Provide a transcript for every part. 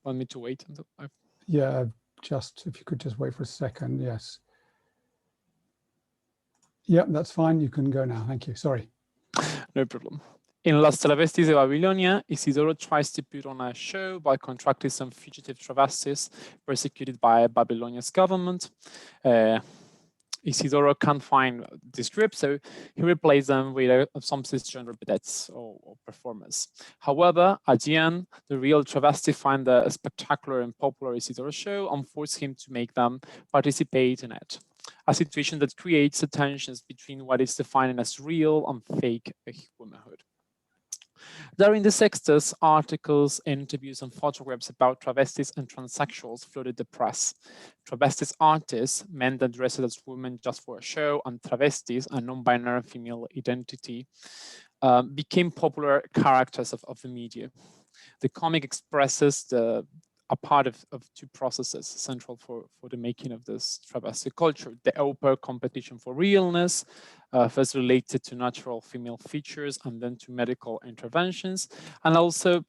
want me to wait until I... Yeah, just if you could just wait for a second. Yes. Yeah, that's fine. You can go now. Thank you. Sorry. No problem. In Las Travestis de Babilonia, Isidoro tries to put on a show by contracting some fugitive travestis persecuted by Babylonia's government. Isidoro can't find this group, so he replaced them with some cisgender vedettes or performers. However, at the end, the real travesti find the spectacular and popular Isidoro show and force him to make them participate in it. A situation that creates tensions between what is defined as real and fake womanhood. During the 60s, articles, interviews, and photographs about travestis and transsexuals flooded the press. Travestis artists, men that dressed as women just for a show, and travestis, a non-binary female identity, became popular characters of the media. The comic expresses a part of two processes central for the making of this travesti culture. The open competition for realness, first related to natural female features and then to medical interventions. And also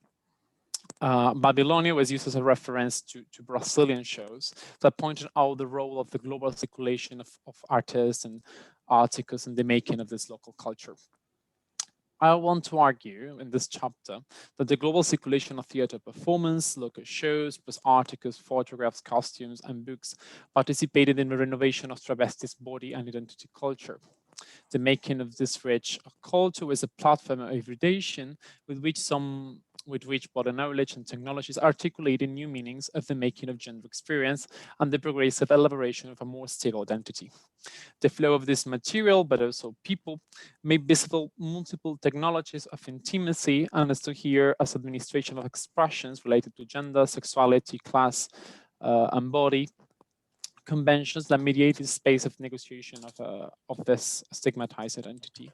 Babylonia was used as a reference to Brazilian shows that pointed out the role of the global circulation of artists and articles in the making of this local culture. I want to argue in this chapter that the global circulation of theater performance, local shows, plus articles, photographs, costumes, and books participated in the renovation of travestis' body and identity culture. The making of this rich culture is a platform of hybridization with which body knowledge and technologies articulated new meanings of the making of gender experience and the progressive elaboration of a more stable identity. The flow of this material, but also people, made visible multiple technologies of intimacy and is to here as administration of expressions related to gender, sexuality, class, and body, conventions that mediated space of negotiation of this stigmatized identity,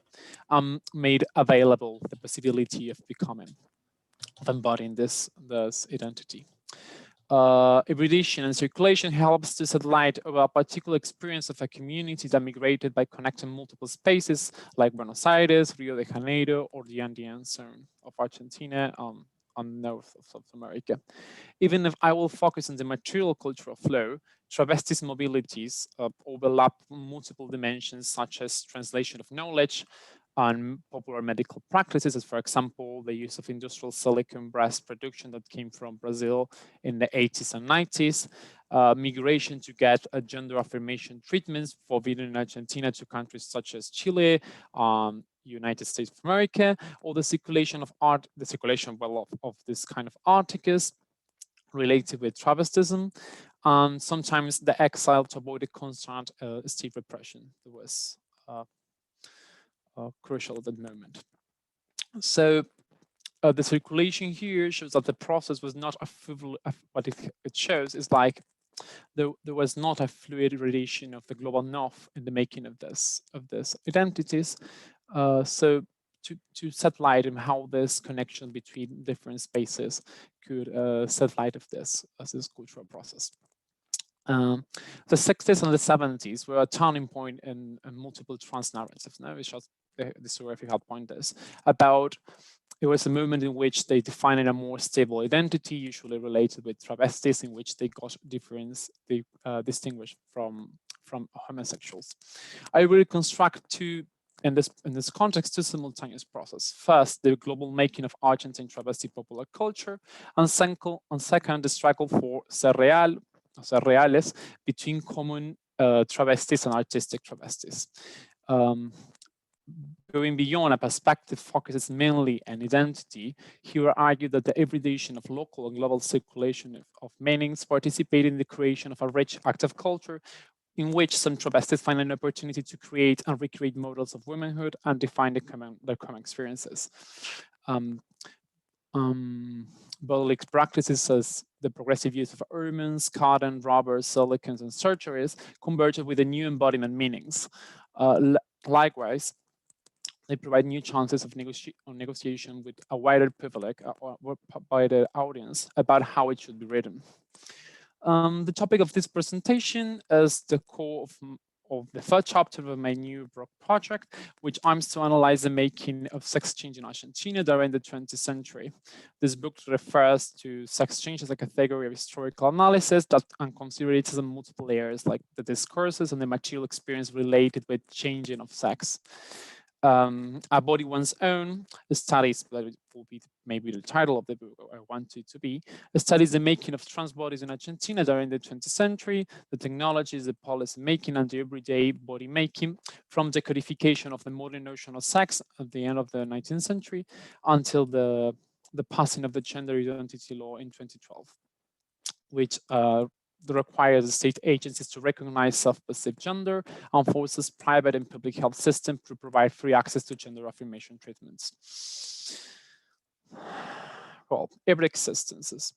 made available the possibility of becoming, of embodying this identity. Hybridization and circulation helps to shed light over a particular experience of a community that migrated by connecting multiple spaces like Buenos Aires, Rio de Janeiro, or the Andean zone of Argentina and north of South America. Even if I will focus on the material cultural flow, travestis mobilities overlap multiple dimensions such as translation of knowledge and popular medical practices, as for example, the use of industrial silicone breast production that came from Brazil in the 80s and 90s, migration to get gender affirmation treatments forbidden in Argentina to countries such as Chile, United States of America, or the circulation of art, the circulation of this kind of articles related with travestism, and sometimes the exile to avoid a constant state repression that was crucial at that moment. So the circulation here shows that the process was not a fluid, what it shows is like there was not a fluid relation of the global north in the making of this identities. So to set light on how this connection between different spaces could set light of this as this cultural process. The 60s and the 70s were a turning point in multiple trans narratives. Now, it's just the historiographical point is about. It was a movement in which they defined a more stable identity, usually related with travestis, in which they got they distinguished from homosexuals. I will reconstruct in this context, two simultaneous processes. First, the global making of Argentine travesti popular culture, and second, the struggle for ser reales between common travestis and artistic travestis. Going beyond a perspective focuses mainly on identity, he will argue that the hybridization of local and global circulation of meanings participate in the creation of a rich active culture in which some travestis find an opportunity to create and recreate models of womanhood and define their common experiences. Bodily practices as the progressive use of ornaments, cotton, rubber, silicones, and surgeries converted with the new embodiment meanings. Likewise, they provide new chances of negotiation with a wider public or wider audience about how it should be written. The topic of this presentation is the core of the third chapter of my new book project, which aims to analyze the making of sex change in Argentina during the 20th century. This book refers to sex change as a category of historical analysis that and considers it as multiple layers, like the discourses and the material experience related with changing of sex. A body one's own studies, that will be maybe the title of the book, or I want it to be, studies the making of trans bodies in Argentina during the 20th century, the technologies, the policy making, and the everyday body making, from the codification of the modern notion of sex at the end of the 19th century until the passing of the gender identity law in 2012, which requires the state agencies to recognize self-perceived gender and forces private and public health systems to provide free access to gender affirmation treatments. Well, every existences.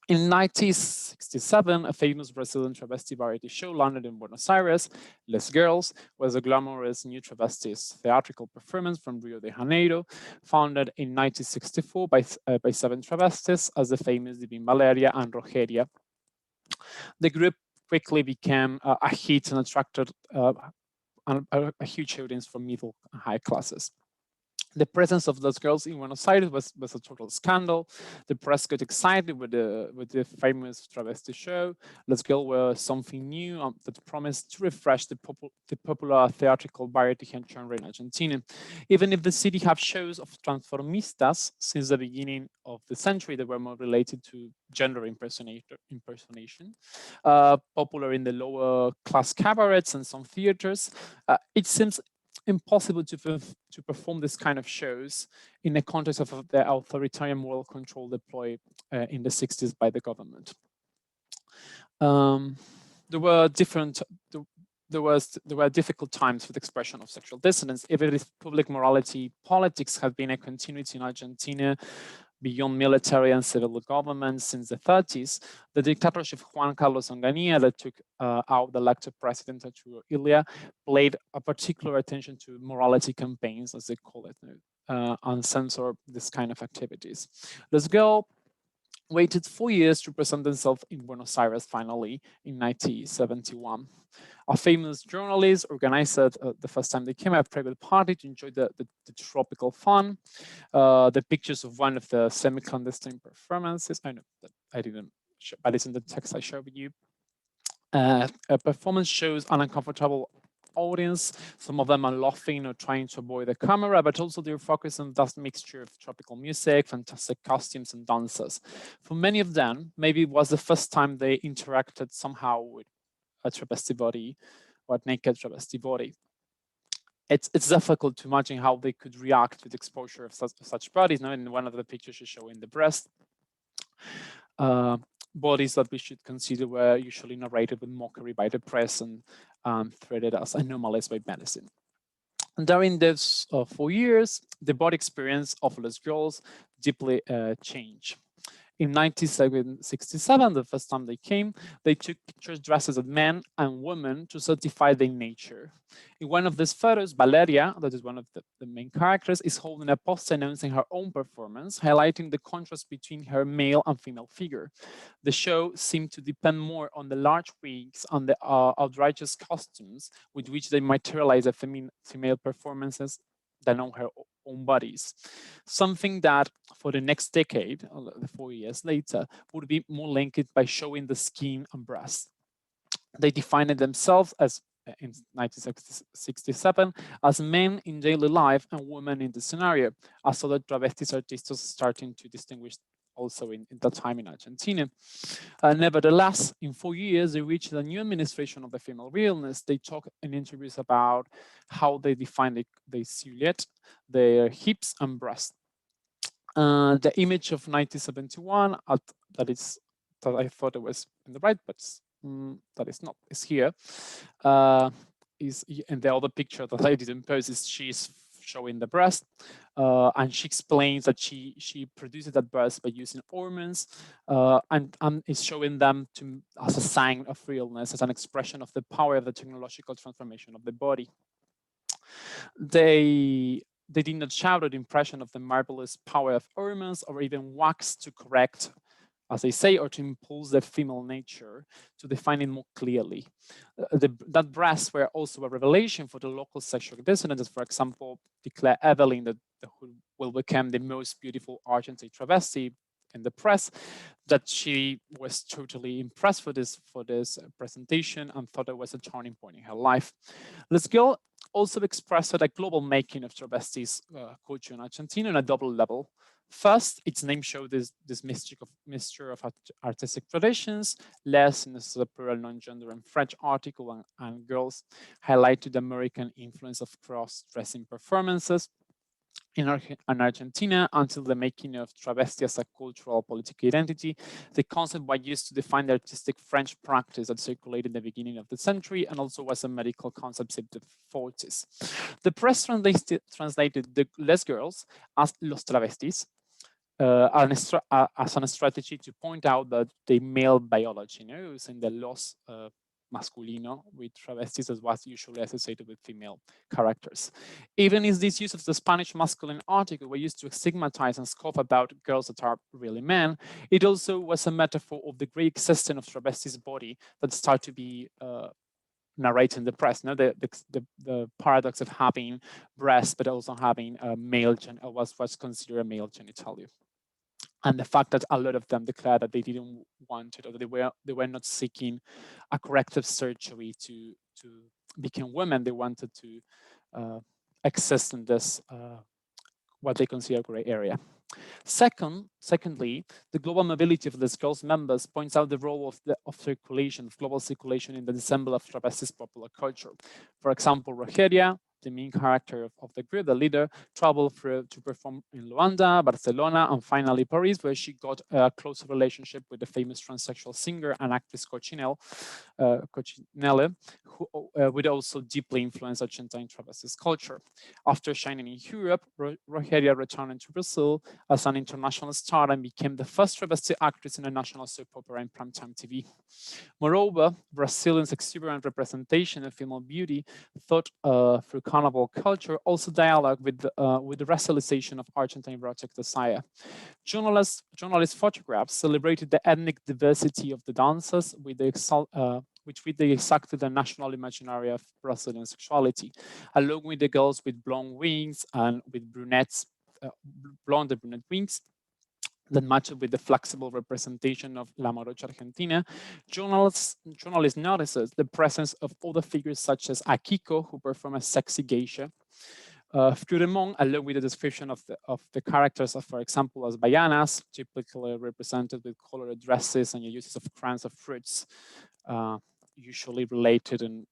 In 1967, a famous Brazilian travesti variety show landed in Buenos Aires. Les Girls was a glamorous new travestis theatrical performance from Rio de Janeiro, founded in 1964 by 7 travestis as the famous Divine Valeria and Rogeria. The group quickly became a hit and attracted a huge audience from middle and high classes. The presence of those girls in Buenos Aires was a total scandal. The press got excited with the famous travesti show. Those girls were something new that promised to refresh the popular theatrical variety genre in Argentina. Even if the city have shows of transformistas since the beginning of the century that were more related to gender impersonation, popular in the lower class cabarets and some theaters, it seems impossible to perform this kind of shows in the context of the authoritarian moral control deployed in the 60s by the government. There were difficult times for the expression of sexual dissidence. Even if public morality politics have been a continuity in Argentina beyond military and civil government since the 30s, the dictatorship of Juan Carlos Onganía that took out the elected president Arturo Illia paid a particular attention to morality campaigns, as they call it, and censor this kind of activities. This girl waited 4 years to present themselves in Buenos Aires finally in 1971. A famous journalist organized the first time they came, a private party to enjoy the tropical fun. The pictures of one of the semi-clandestine performances, I know that I didn't show, but it's in the text I shared with you. A performance shows an uncomfortable audience. Some of them are laughing or trying to avoid the camera, but also they're focused on that mixture of tropical music, fantastic costumes, and dances. For many of them, maybe it was the first time they interacted somehow with a travesti body or a naked travesti body. It's difficult to imagine how they could react to the exposure of such bodies. Now, in one of the pictures you show in the breast, bodies that we should consider were usually narrated with mockery by the press and treated as anomalies by medicine. And during those 4 years, the body experience of those girls deeply changed. In 1967, the first time they came, they took pictures dressed as men and women to certify their nature. In one of these photos, Valeria, that is one of the main characters, is holding a poster announcing her own performance, highlighting the contrast between her male and female figure. The show seemed to depend more on the large wigs and the outrageous costumes with which they materialize the female performances than on her own bodies. Something that for the next decade, 4 years later, would be more linked by showing the skin and breast. They defined themselves as, in 1967, as men in daily life and women in the scenario, as other travestis artistas starting to distinguish also in that time in Argentina. Nevertheless, in 4 years, they reached the new administration of the female realness. They talk in interviews about how they define the silhouette, their hips and breasts. The image of 1971, that I thought it was in the right, but that is not, is here. And the other picture that I didn't post is she's showing the breast, and she explains that she produces that breast by using hormones, and is showing them as a sign of realness, as an expression of the power of the technological transformation of the body. They did not shout at the impression of the marvelous power of hormones or even wax to correct as they say, or to impulse the female nature to define it more clearly. That breasts were also a revelation for the local sexual dissonances. For example, declare Evelyn, who will become the most beautiful Argentine travesti in the press, that she was totally impressed for this presentation and thought it was a turning point in her life. This girl also expressed a global making of travestis culture in Argentina on a double level. First, its name showed this mixture of artistic traditions, less in a plural non-gender and French article, and girls highlighted the American influence of cross-dressing performances in Argentina. Until the making of travesti as a cultural political identity. The concept was used to define the artistic French practice that circulated in the beginning of the century and also was a medical concept in the 40s. The press translated the les girls as los travestis, as a strategy to point out that the male biology, using the los masculino with travestis as was usually associated with female characters. Even in this use of the Spanish masculine article were used to stigmatize and scoff about girls that are really men, it also was a metaphor of the great existence of travestis' body that started to be narrated in the press. No, the paradox of having breasts but also having a male what's considered a male genitalia. And the fact that a lot of them declared that they didn't want it, or they were not seeking a corrective surgery to become women. They wanted to exist in this what they consider a gray area. Secondly, the global mobility of the girls members points out the role of circulation, of global circulation in the ensemble of travestis popular culture. For example, Rogeria, the main character of the group, the leader, traveled to perform in Luanda, Barcelona, and finally Paris, where she got a close relationship with the famous transsexual singer and actress Cochinelle, who would also deeply influence Argentine travestis culture. After shining in Europe, Rogeria returned to Brazil as an international star and became the first travesti actress in a national soap opera in primetime TV. Moreover, Brazilian's exuberant representation of female beauty thought through carnival culture also dialogue with the racialization of Argentine erotic desire. Journalist photographs celebrated the ethnic diversity of the dancers with they exacted the national imaginary of Brazilian sexuality, along with the girls with blonde wings and with blonde and brunette wings that matched with the flexible representation of La Morocha Argentina. Journalists notices the presence of other figures such as Akiko, who perform as sexy geisha, Fremont, along with the description of the characters of, for example, as baianas, typically represented with colored dresses and uses of crowns of fruits, usually related in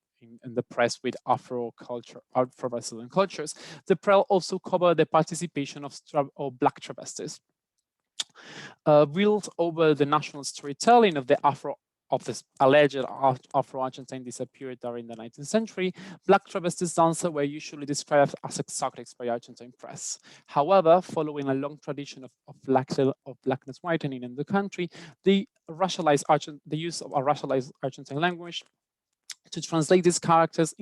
the press with Afro-Brazilian cultures. The press also covered the participation of Black travestis. Built over the national storytelling of this alleged Afro-Argentine disappeared during the 19th century, Black travestis dancers were usually described as exotics by Argentine press. However, following a long tradition of blackness whitening in the country, the use of a racialized Argentine language to translate these characters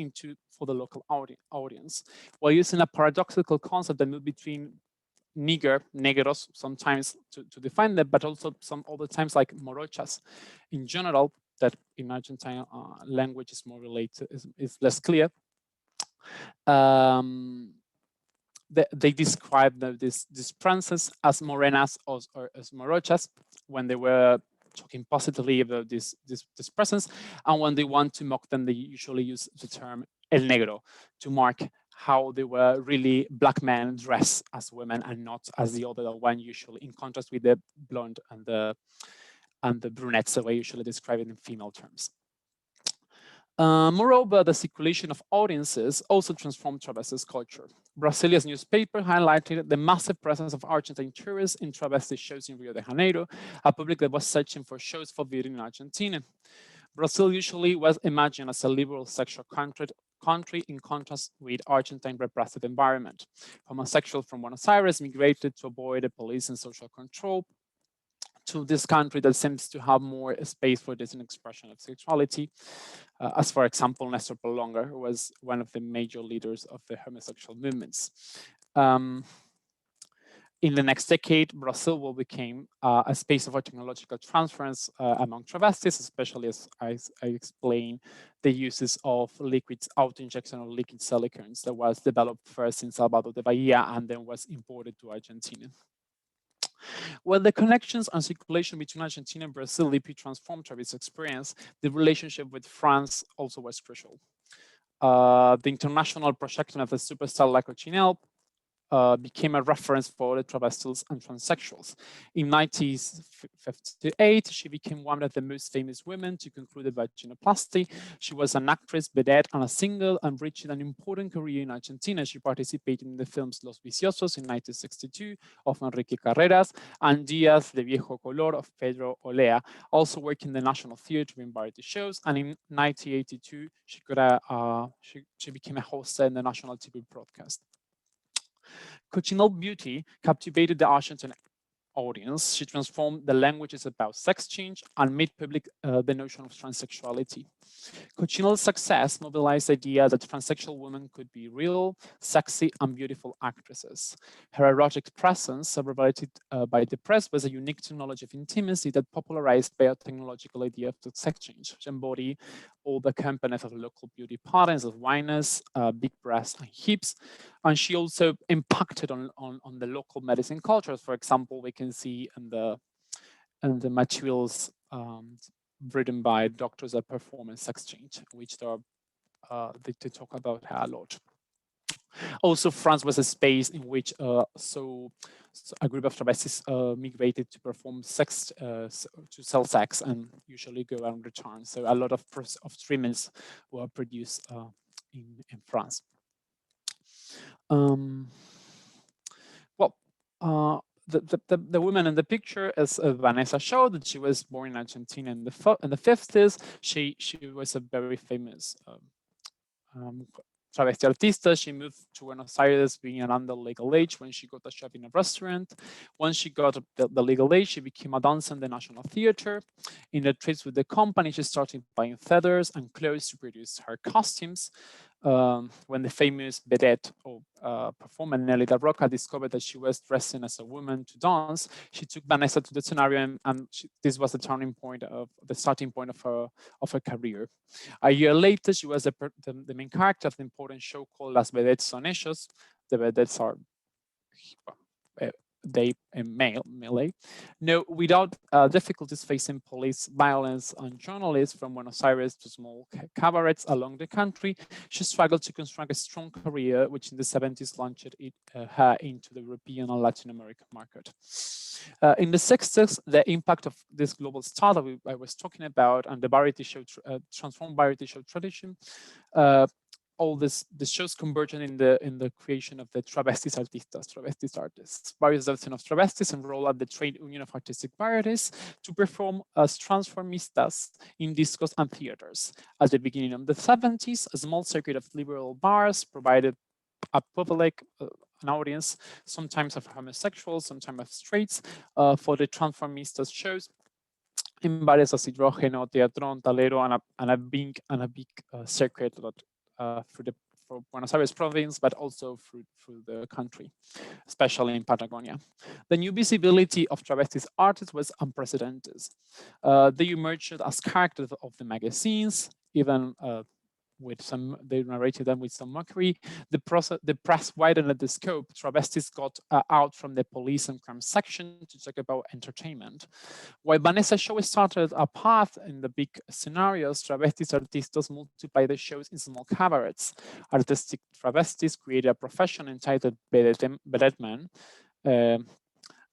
for the local audience, while using a paradoxical concept that moved between negros sometimes to define them, but also some other times like morochas in general, that in Argentine language is more related, is less clear. They describe these princes as morenas or as morochas when they were talking positively about this presence, and when they want to mock them, they usually use the term el negro to mark how they were really black men dressed as women and not as the other one, usually in contrast with the blonde and the brunettes, the way usually describe it in female terms. Moreover, the circulation of audiences also transformed travestis culture. Brazilia's newspaper highlighted the massive presence of Argentine tourists in travesti shows in Rio de Janeiro, a public that was searching for shows for viewing in Argentina. Brazil usually was imagined as a liberal sexual country in contrast with Argentine repressive environment. Homosexuals from Buenos Aires migrated to avoid the police and social control to this country that seems to have more space for this expression of sexuality, as for example, Nestor Prolonga, who was one of the major leaders of the homosexual movements. In the next decade, Brazil will become a space of technological transference among travestis, especially as I explained the uses of liquids auto-injection or liquid silicones that was developed first in Salvador de Bahia and then was imported to Argentina. While the connections and circulation between Argentina and Brazil deeply transformed travestis experience, the relationship with France also was crucial. The international projection of the superstar like Cochinelle became a reference for the travestis and transsexuals. In 1958, she became one of the most famous women to conclude a vaginoplasty. She was an actress, vedette, and a singer, and reached an important career in Argentina. She participated in the films Los Viciosos in 1962 of Enrique Carreras and Días de Viejo Color of Pedro Olea, also worked in the National Theatre in variety shows. And in 1982, she became a host in the national TV broadcast. Cochinelle beauty captivated the Argentine audience. She transformed the languages about sex change and made public the notion of transsexuality. Cochinelle's success mobilized the idea that transsexual women could be real, sexy, and beautiful actresses. Her erotic presence, celebrated by the press, was a unique technology of intimacy that popularized biotechnological idea of sex change. She embodied all the components of local beauty patterns of winess, big breasts, and hips. And she also impacted on the local medicine cultures. For example, we can see in the materials written by doctors that perform in sex change, which they talk about her a lot. Also, France was a space in which so a group of travestis migrated to perform sex, to sell sex, and usually go and return. So a lot of treatments were produced in France. The woman in the picture is Vanessa Shaw, that she was born in Argentina in the 50s. She was a very famous travesti artista. She moved to Buenos Aires being an under legal age when she got a job in a restaurant. Once she got the legal age, she became a dancer in the National Theatre. In the trips with the company, she started buying feathers and clothes to produce her costumes. When the famous vedette or performer Nelly Da Roca discovered that she was dressing as a woman to dance, she took Vanessa to the scenario, and this was the starting point of her career. A year later, she was the main character of the important show called Las Vedettes Son Ellos. The vedettes are they in Malay. No, without difficulties facing police violence on journalists from Buenos Aires to small cabarets along the country, she struggled to construct a strong career, which in the 70s launched her into the European and Latin American market. In the 60s, the impact of this global star that I was talking about and the variety show, transformed variety show tradition, all the shows converging in the creation of the travestis artists. Various dozens of travestis enrolled at the Trade Union of Artistic Varieties to perform as transformistas in discos and theaters. At the beginning of the 70s, a small circuit of liberal bars provided a public, an audience, sometimes of homosexuals, sometimes of straights, for the transformistas shows in bares as Hidrógeno, Teatrón, Talero, and a big circuit that for Buenos Aires province, but also through the country, especially in Patagonia. The new visibility of travestis artists was unprecedented. They emerged as characters of the magazines, even they narrated them with some mockery. The press widened the scope. Travestis got out from the police and crime section to talk about entertainment. While Vanessa Shaw started a path in the big scenarios, travestis artistas multiplied the shows in small cabarets. Artistic travestis created a profession entitled vedette men,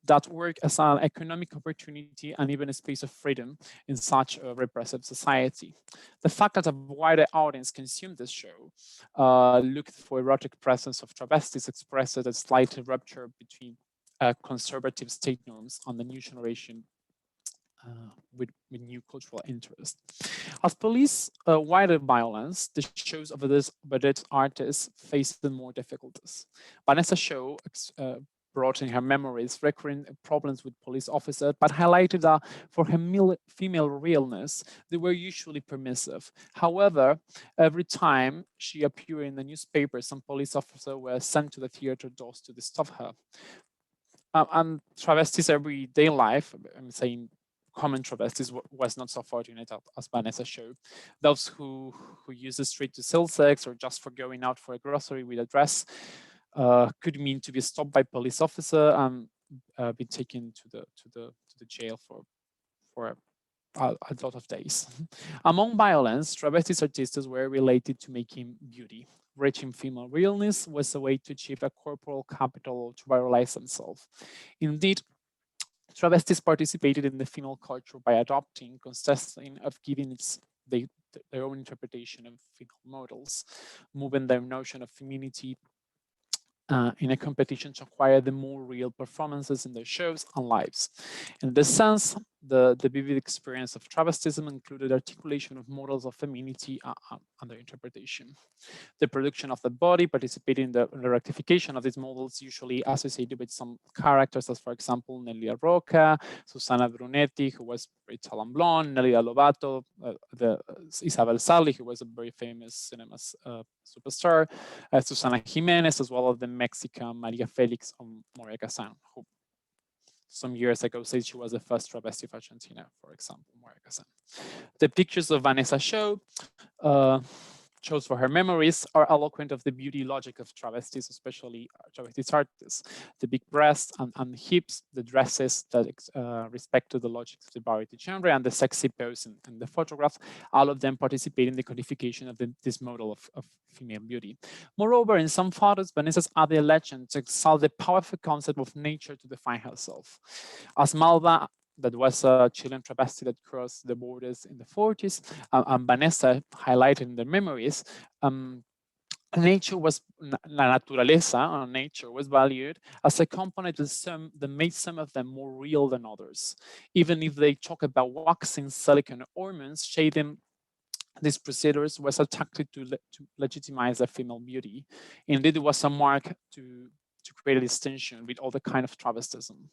that work as an economic opportunity and even a space of freedom in such a repressive society. The fact that a wider audience consumed this show looked for erotic presence of travestis expressed a slight rupture between conservative state norms and the new generation with new cultural interest. As police wider violence, the shows of these vedette artists faced more difficulties. Vanessa Shaw brought in her memories recurring problems with police officers, but highlighted that for her female realness, they were usually permissive. However, every time she appeared in the newspaper, some police officers were sent to the theater doors to stop her. And travestis' everyday life, I'm saying common travestis was not so fortunate as Vanessa showed. Those who use the street to sell sex or just for going out for a grocery with a dress could mean to be stopped by police officer and be taken to the jail for a lot of days. Among violence, travestis artistas were related to making beauty. Reaching female realness was a way to achieve a corporal capital or to viralize themselves. Indeed, travestis participated in the female culture by adopting, contesting, of giving their own interpretation of female models, moving their notion of femininity in a competition to acquire the more real performances in their shows and lives. In this sense, the vivid experience of travestism included articulation of models of femininity and their interpretation. The production of the body, participating in the rectification of these models, usually associated with some characters, as for example, Nelia Roca, Susana Brunetti, who was very tall and blonde, Nelida Lobato, Isabel Sally, who was a very famous cinema superstar, Susana Jimenez, as well as the Mexican Maria Felix or Moria Kazan, who some years ago said she was the first travesti of Argentina, for example, Moria Kazan. The pictures of Vanessa shows for her memories are eloquent of the beauty logic of travestis, especially travestis artists. The big breasts and hips, the dresses that respect to the logic of the variety genre, and the sexy pose in the photograph, all of them participate in the codification of this model of female beauty. Moreover, in some photos, Vanessa's added legend to exalt the powerful concept of nature to define herself. As Malva, that was a Chilean travesti that crossed the borders in the 40s, and Vanessa highlighted in their memories, nature was, la naturaleza, or nature, was valued as a component that made some of them more real than others. Even if they talk about waxing silicone ornaments, shading these procedures was attacked to legitimize their female beauty. Indeed, it was a mark to create a distinction with all the kind of travestism.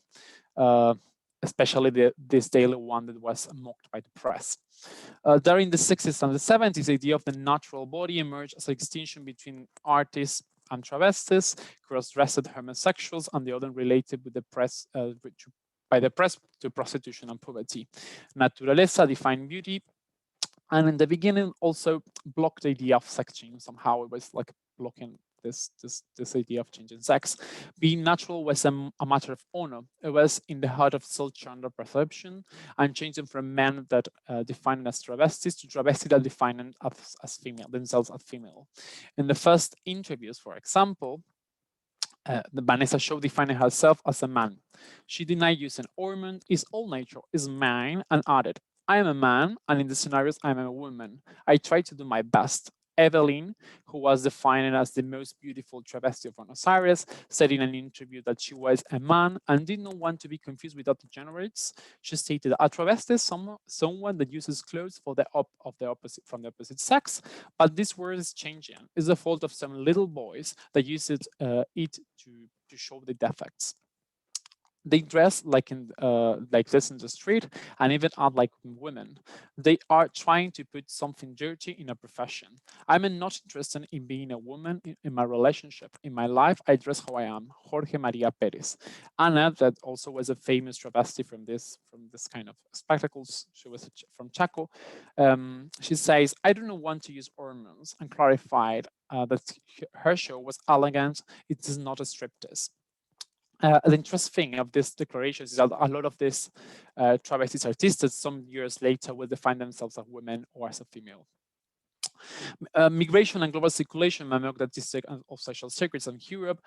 Especially this daily one that was mocked by the press. During the 60s and the 70s, the idea of the natural body emerged as a distinction between artists and travestis, cross-dressed homosexuals, and the other related with the press by the press to prostitution and poverty. Naturaleza defined beauty, and in the beginning also blocked the idea of sex change. Somehow it was like blocking this idea of changing sex. Being natural was a matter of honor. It was in the heart of self-gender perception, and changing from men that defined as travestis to travestis that defined as female, themselves as female. In the first interviews, for example, the Vanessa show defining herself as a man. She denied using ornament, is all nature, is mine, and added, I am a man, and in the scenarios, I am a woman. I try to do my best. Evelyn, who was defined as the most beautiful travesti of Buenos Aires, said in an interview that she was a man and did not want to be confused with other generates. She stated, a travesti is someone that uses clothes from the opposite sex, but this word is changing. It's the fault of some little boys that use it to show the defects. They dress like this in the street and even act like women. They are trying to put something dirty in a profession. I'm not interested in being a woman in my relationship. In my life, I dress how I am. Jorge Maria Perez. Anna, that also was a famous travesti from this kind of spectacles. She was from Chaco. She says, I do not want to use ornaments, and clarified that her show was elegant. It is not a striptease. The interesting thing of this declaration is that a lot of these travestis artistas some years later will define themselves as women or as a female. Migration and global circulation, democratic of social circuits in Europe,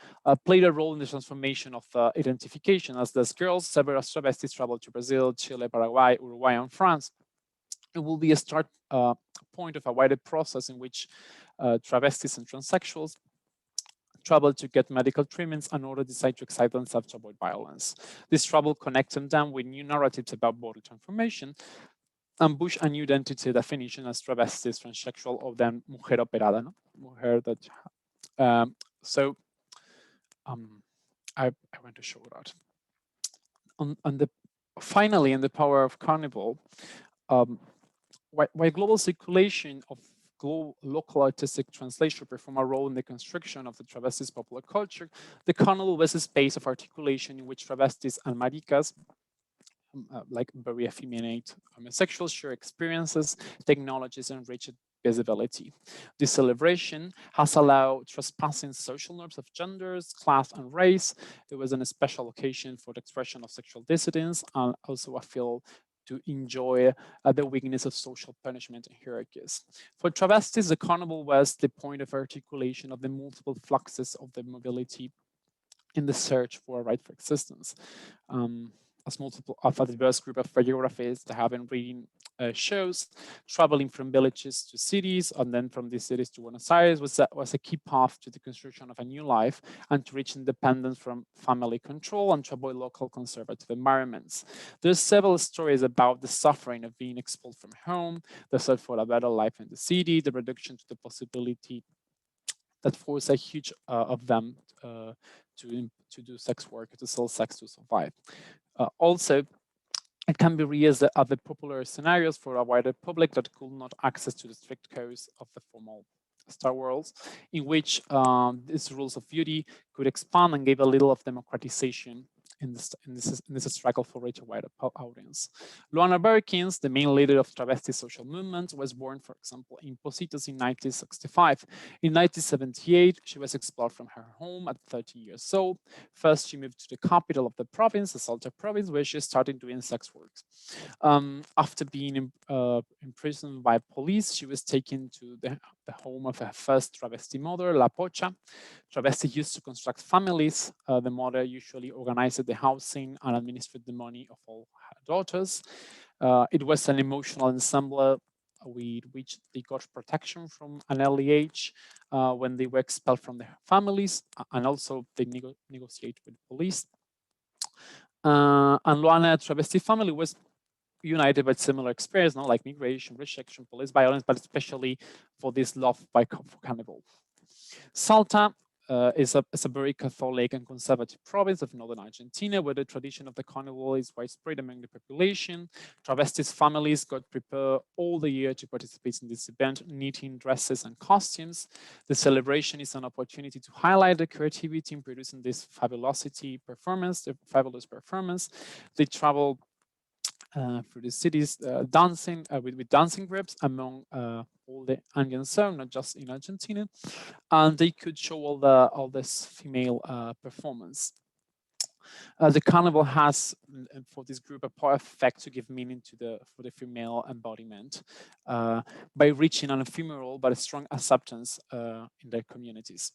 played a role in the transformation of identification. As these girls, several travestis traveled to Brazil, Chile, Paraguay, Uruguay, and France. It will be a start point of a wider process in which travestis and transsexuals travel to get medical treatments in order to decide to excite themselves to avoid violence. This travel connects them with new narratives about body transformation and push a new identity definition as travestis, transsexual, or then mujer operada, no? Mujer that. I want to show that. Finally, in the power of carnival, while global circulation of local artistic translation perform a role in the construction of the travestis popular culture, the carnival was a space of articulation in which travestis and maricas, like very effeminate homosexuals, share experiences, technologies, and rich visibility. This celebration has allowed trespassing social norms of genders, class, and race. It was a special occasion for the expression of sexual dissidence and also a field to enjoy the weakness of social punishment and hierarchies. For travestis, the carnival was the point of articulation of the multiple fluxes of the mobility in the search for a right for existence. As multiple of a diverse group of photographers that have been reading shows, traveling from villages to cities, and then from these cities to Buenos Aires was a key path to the construction of a new life and to reach independence from family control and to avoid local conservative environments. There's several stories about the suffering of being expelled from home, the search for a better life in the city, the reduction to the possibility that forced a huge of them to do sex work, to sell sex to survive. Also, it can be read as the other popular scenarios for a wider public that could not access to the strict codes of the formal Star Wars, in which these rules of beauty could expand and gave a little of democratization in this struggle for reach a wider audience. Luana Berkins, the main leader of travesti social movement, was born, for example, in Positos in 1965. In 1978, she was expelled from her home at 13 years old. First, she moved to the capital of the province, the Salta province, where she started doing sex work. After being imprisoned by police, she was taken to the home of her first travesti mother, La Pocha. Travesti used to construct families. The mother usually organized the housing and administered the money of all her daughters. It was an emotional ensemble with which they got protection from an early age when they were expelled from their families, and also they negotiate with police. And Luana travesti family was united by similar experience, not like migration, rejection, police violence, but especially for this love for cannibal. Salta is a very Catholic and conservative province of northern Argentina, where the tradition of the carnival is widespread among the population. Travestis families got prepared all the year to participate in this event, knitting dresses and costumes. The celebration is an opportunity to highlight the creativity in producing this fabulous performance. They travel through the cities dancing with dancing groups among all the Andean zone, not just in Argentina, and they could show all this female performance. The carnival has, for this group, a power effect to give meaning for the female embodiment by reaching an ephemeral but a strong acceptance in their communities.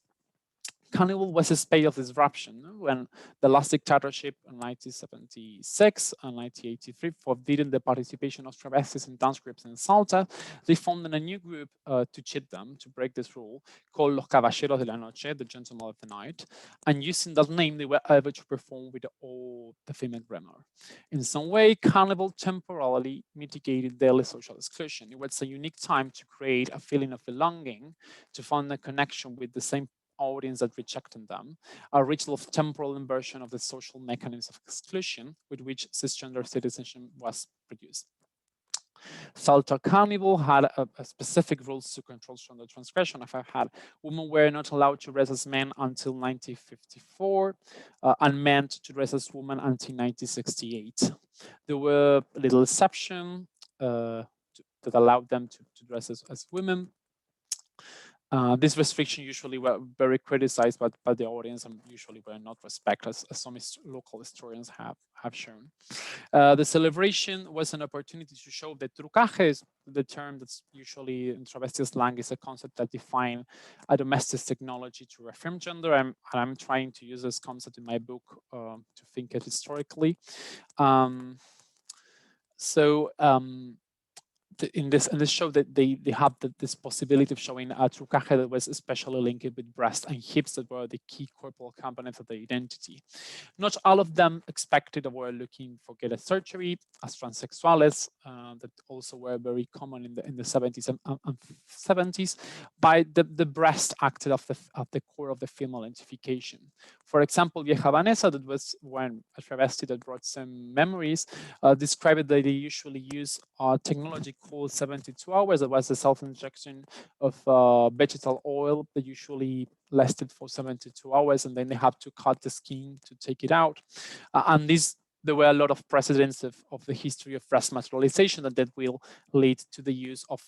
Carnival was a space of disruption when the last dictatorship in 1976 and 1983 forbidden the participation of travestis in dance groups in Salta. They founded a new group to cheat them, to break this rule, called Los Caballeros de la Noche, the Gentlemen of the Night. And using that name, they were able to perform with all the female glamour. In some way, Carnival temporarily mitigated daily social exclusion. It was a unique time to create a feeling of belonging, to find a connection with the same audience that rejected them, a ritual of temporal inversion of the social mechanisms of exclusion with which cisgender citizenship was produced. Salta Carnival had a specific rules to control gender transgression. If I had women were not allowed to dress as men until 1954, and men to dress as women until 1968. There were little exception that allowed them to dress as women. These restrictions usually were very criticized by the audience and usually were not respected, as some local historians have shown. The celebration was an opportunity to show that trucaje is the term that's usually in travesti slang is a concept that defines a domestic technology to affirm gender. I'm trying to use this concept in my book to think it historically. In this show that they have this possibility of showing a trucaje that was especially linked with breast and hips that were the key corporal components of the identity. Not all of them expected or were looking for gender surgery as transsexuals that also were very common in the 70s and 70s. But the breast acted at the core of the female identification. For example, Vieja Vanessa, that was when a travesti that brought some memories, described that they usually use technology full 72 hours. There was a self-injection of vegetal oil that usually lasted for 72 hours, and then they have to cut the skin to take it out. And there were a lot of precedents of the history of breast materialization that will lead to the use of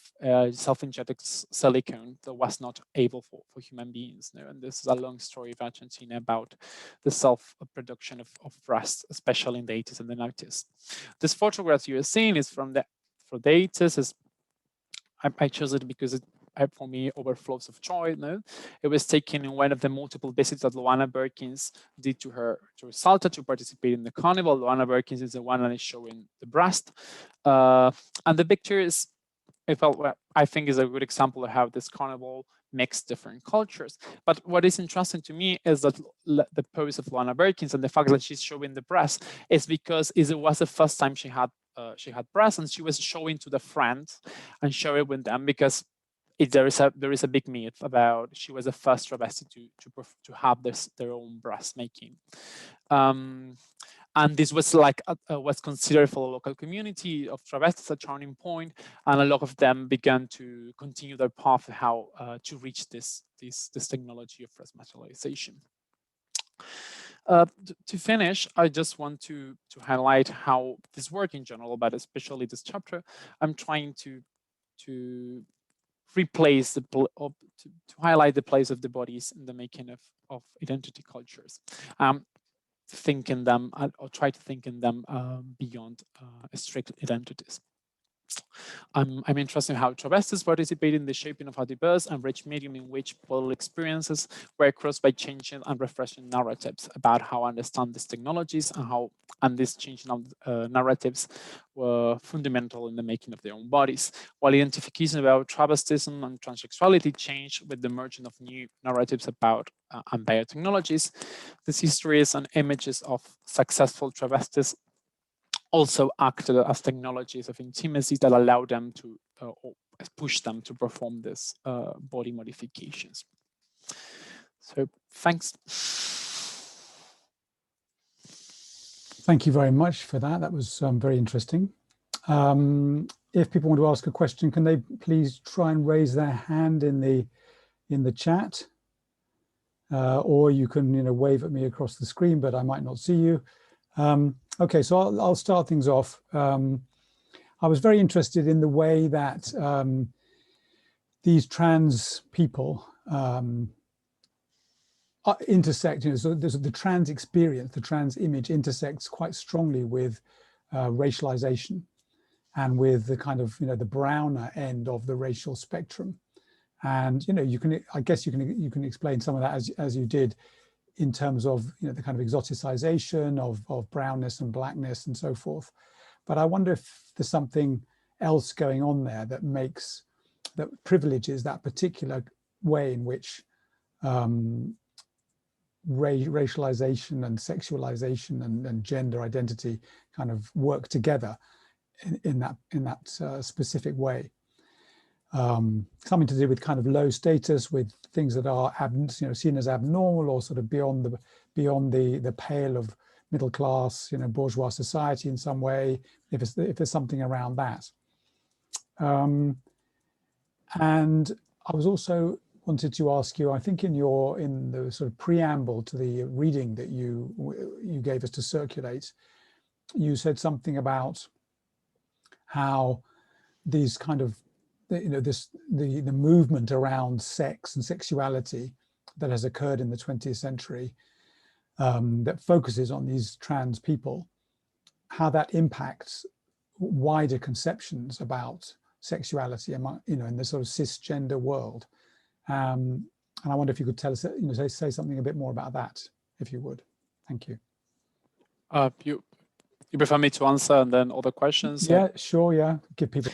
self-injected silicone that was not able for human beings. No? And this is a long story of Argentina about the self-production of breasts, especially in the 80s and the 90s. This photograph you are seeing is from the 80s. I chose it because it, for me, overflows of joy. No, it was taken in one of the multiple visits that Luana Berkins did to Salta to participate in the carnival. Luana Berkins is the one that is showing the breast, and the picture is, I think, is a good example of how this carnival mixed different cultures. But what is interesting to me is that the pose of Luana Berkins and the fact that she's showing the breast is because it was the first time she had breasts, and she was showing to the friends and sharing with them because there is a big myth about she was the first travesti to have their own breast making. And this was was considered for the local community of travestis a turning point, and a lot of them began to continue their path of how to reach this technology of breast materialization. To finish, I just want to highlight how this work in general, but especially this chapter, I'm trying to replace to highlight the place of the bodies in the making of identity cultures. Thinking them or try to think in them beyond strict identities. I'm interested in how travestis participate in the shaping of a diverse and rich medium in which bodily experiences were crossed by changing and refreshing narratives about how I understand these technologies and these changing of narratives were fundamental in the making of their own bodies. While identification about travestism and transsexuality changed with the emergence of new narratives about and biotechnologies, these histories and images of successful travestis also acted as technologies of intimacy that allow them to or push them to perform this body modifications. So thanks. Thank you very much for that. That was very interesting. If people want to ask a question, can they please try and raise their hand in the chat? Or you can wave at me across the screen, but I might not see you. Okay, so I'll start things off. I was very interested in the way that these trans people intersect. So there's the trans experience, the trans image intersects quite strongly with racialization and with the kind of the browner end of the racial spectrum. And I guess you can explain some of that as you did, in terms of the kind of exoticization of brownness and blackness and so forth. But I wonder if there's something else going on there that privileges that particular way in which racialization and sexualization and gender identity kind of work together in that specific way. Something to do with kind of low status, with things that are seen as abnormal or sort of beyond the pale of middle class, bourgeois society in some way, if there's something around that. And I was also wanted to ask you, I think in the sort of preamble to the reading that you gave us to circulate, you said something about how these kind of the movement around sex and sexuality that has occurred in the 20th century that focuses on these trans people, how that impacts wider conceptions about sexuality among in the sort of cisgender world. And I wonder if you could tell us, say something a bit more about that, if you would. Thank you. You prefer me to answer and then other questions? Yeah, sure. Yeah, give people.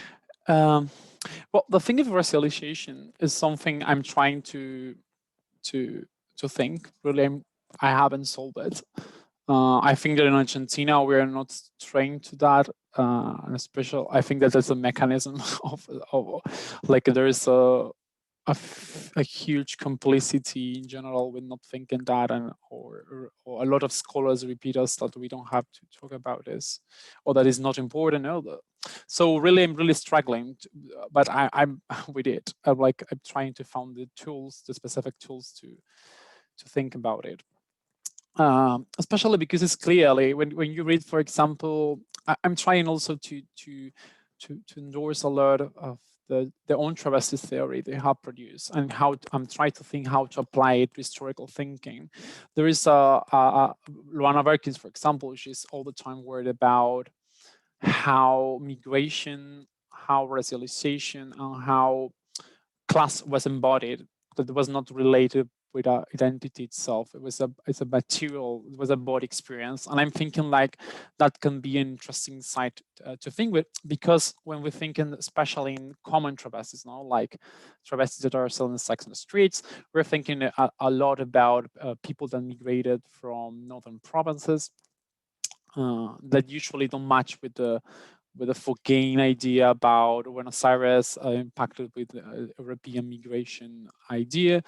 Well, the thing of racialization is something I'm trying to think. Really, I haven't solved it. I think that in Argentina we are not trained to that, and especially I think that there's a mechanism of like there is a a huge complicity in general with not thinking that, and or a lot of scholars repeat us that we don't have to talk about this, or that is not important. So really, I'm really struggling, but I'm with it. I'm trying to find the tools, the specific tools to think about it. Especially because it's clearly when you read, for example, I'm trying also to endorse a lot of the own travesti theory they have produced, and how I'm trying to think how to apply it to historical thinking. There is Luana Berkins, for example, she's all the time worried about how migration, how racialization, and how class was embodied, that was not related with our identity itself. It's a material, it was a body experience. And I'm thinking that can be an interesting site to think with, because when we're thinking, especially in common travestis, like travestis that are selling sex on the streets, we're thinking a lot about people that migrated from northern provinces that usually don't match with the Foucauldian idea about Buenos Aires impacted with European migration idea.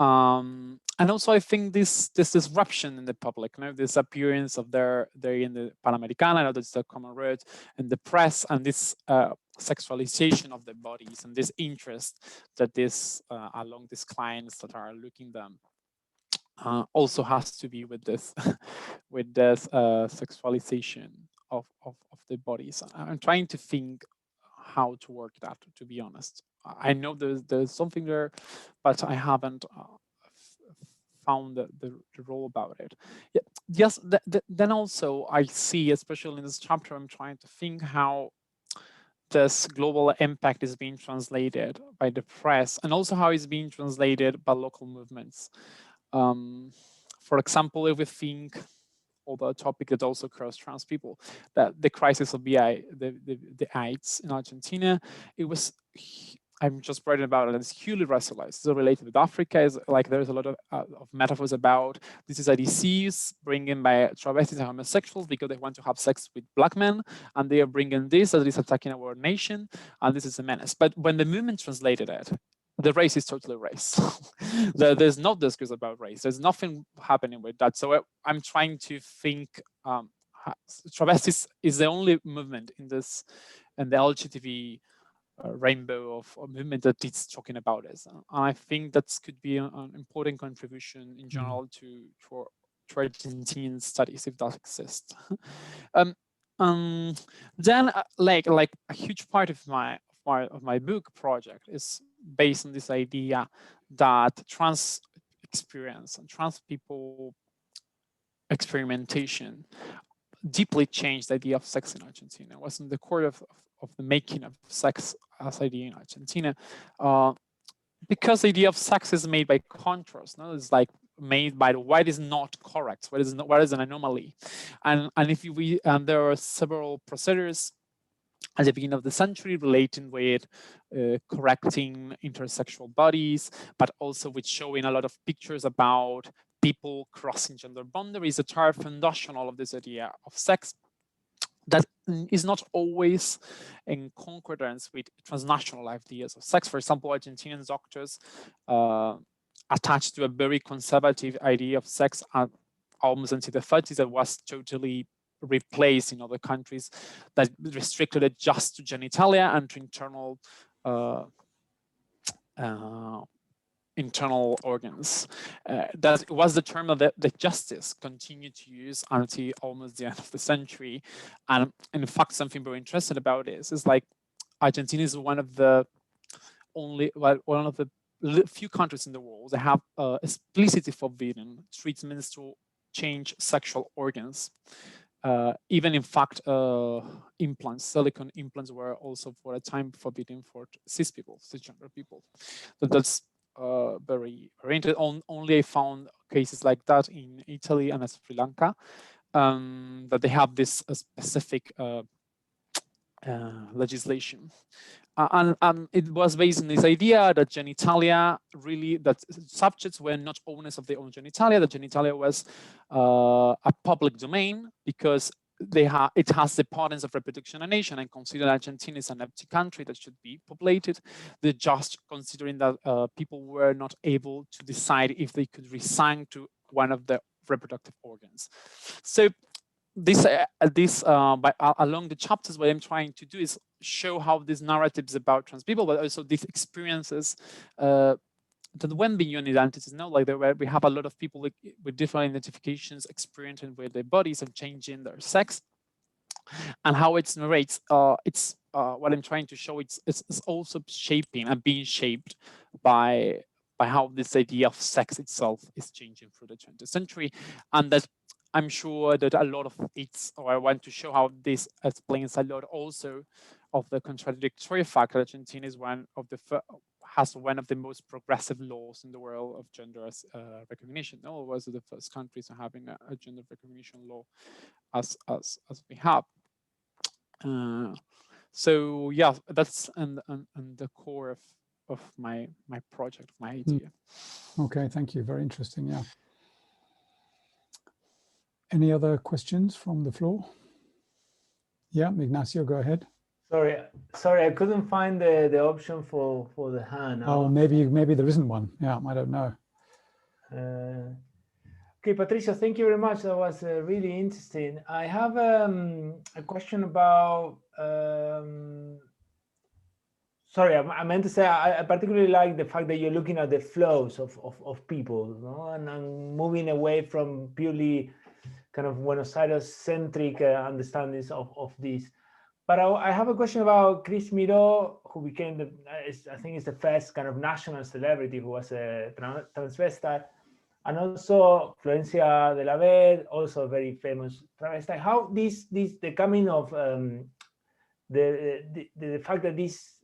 And also, I think this disruption in the public, this appearance of they're in the Panamericana, that's the common road, and the press, and this sexualization of the bodies, and this interest that this along these clients that are looking them also has to be with this with this sexualization of the bodies. I'm trying to think how to work that, to be honest. I know there's something there, but I haven't found the role about it. Yeah, yes. Then also I see, especially in this chapter, I'm trying to think how this global impact is being translated by the press, and also how it's being translated by local movements. For example, if we think of a topic that also occurs trans people, that the crisis of the AIDS in Argentina, it was, I'm just writing about it, it's hugely racialized. So related with Africa, is there's a lot of metaphors about this is a disease bringing by travestis and homosexuals because they want to have sex with black men, and they are bringing this as it is attacking our nation, and this is a menace. But when the movement translated it, the race is totally race. There's no discourse about race. There's nothing happening with that. So I'm trying to think, travestis is the only movement in the LGTB rainbow of movement that is talking about this. And I think that could be an important contribution in general to Argentine studies, if that exists. Then a huge part of my book project is based on this idea that trans experience and trans people experimentation deeply changed the idea of sex in Argentina. It was in the core of the making of sex as idea in Argentina, because the idea of sex is made by contrast. No, it's made by what is not correct, what is an anomaly, and if there are several procedures at the beginning of the century relating with correcting intersexual bodies, but also with showing a lot of pictures about people crossing gender boundaries that are foundational of this idea of sex that is not always in concordance with transnational ideas of sex. For example, Argentinian doctors attached to a very conservative idea of sex almost until the 30s that was totally replaced in other countries that restricted it just to genitalia and to internal organs. That was the term that the justice continued to use until almost the end of the century. And in fact, something very interesting about this is Argentina is one of the few countries in the world that have explicitly forbidden treatments to change sexual organs. Even in fact, implants, silicone implants were also for a time forbidden for cisgender people. So that's very interesting. Only I found cases like that in Italy and Sri Lanka, that they have this specific legislation. And it was based on this idea that genitalia that subjects were not owners of their own genitalia, that genitalia was a public domain because it has the importance of reproduction and nation, and consider Argentina is an empty country that should be populated. They're just considering that people were not able to decide if they could resign to one of the reproductive organs. So along the chapters, what I'm trying to do is show how these narratives about trans people, but also these experiences that went beyond identities. Like we have a lot of people with different identifications experiencing with their bodies and changing their sex, and how it narrates. What I'm trying to show. It's also shaping and being shaped by how this idea of sex itself is changing through the 20th century, and that I'm sure that a lot of I want to show how this explains a lot also of the contradictory fact that Argentina is has one of the most progressive laws in the world of gender recognition. It was the first countries having a gender recognition law as we have. So yeah, that's and the core of my project, my idea. Okay, thank you. Very interesting. Yeah. Any other questions from the floor? Yeah, Ignacio, go ahead. Sorry, I couldn't find the option for the hand. Oh, maybe there isn't one. Yeah, I don't know. Okay, Patricio, thank you very much. That was really interesting. I have a question about. Sorry, I meant to say I particularly like the fact that you're looking at the flows of people, and moving away from purely kind of Buenos Aires-centric understandings of this. But I have a question about Chris Miró, who became I think it's the first kind of national celebrity who was a transvestite, and also Florencia de la Vez, also a very famous travesti. How the coming of the fact that these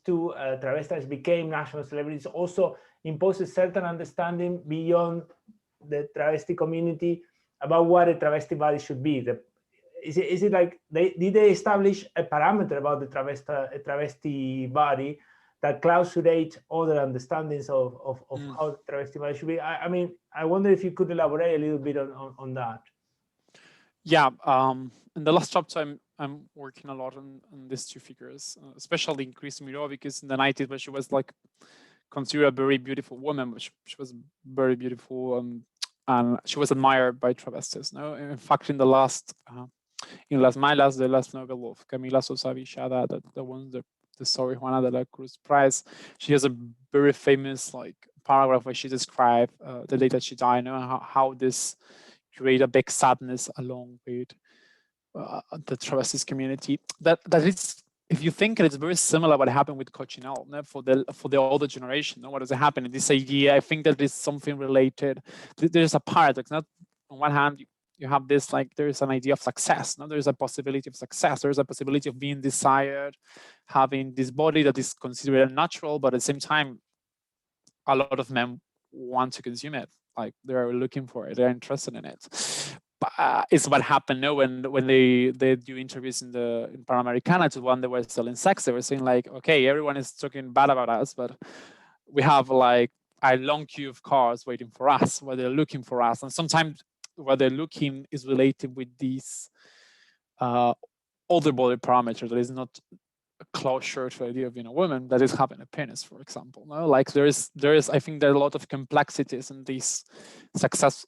two travestis became national celebrities also imposes certain understanding beyond the travesti community about what a travesti body should be. Is it like did they establish a parameter about the travesti body that clausurates other understandings of how the travesti body should be? I mean, I wonder if you could elaborate a little bit on that. Yeah, in the last chapter, I'm working a lot on these two figures, especially in Chris Miró, because in the 90s, when she was like considered a very beautiful woman, but she was very beautiful, and she was admired by travestis. No, in fact, in the last in Las Malas, the last novel of Camila Sosa Villada, that won the Sor Juana de la Cruz Prize, she has a very famous like paragraph where she described the day that she died, how this create a big sadness along with the travestis community. That is, if you think it's very similar what happened with Cochinelle, for the older generation. What does it happen? This idea, I think that is something related. There's a paradox. Not on one hand, you have this like there's an idea of success. There's a possibility of success. There's a possibility of being desired, having this body that is considered unnatural, but at the same time, a lot of men want to consume it. Like they're looking for it, they're interested in it. But it's what happened when they do interviews in Panamericana to one that were selling sex. They were saying like, okay, everyone is talking bad about us, but we have like a long queue of cars waiting for us, where they're looking for us. And sometimes what they're looking is related with these other body parameters that is not closer to the idea of being a woman, that is having a penis, for example. No, like there is I think there are a lot of complexities in this success.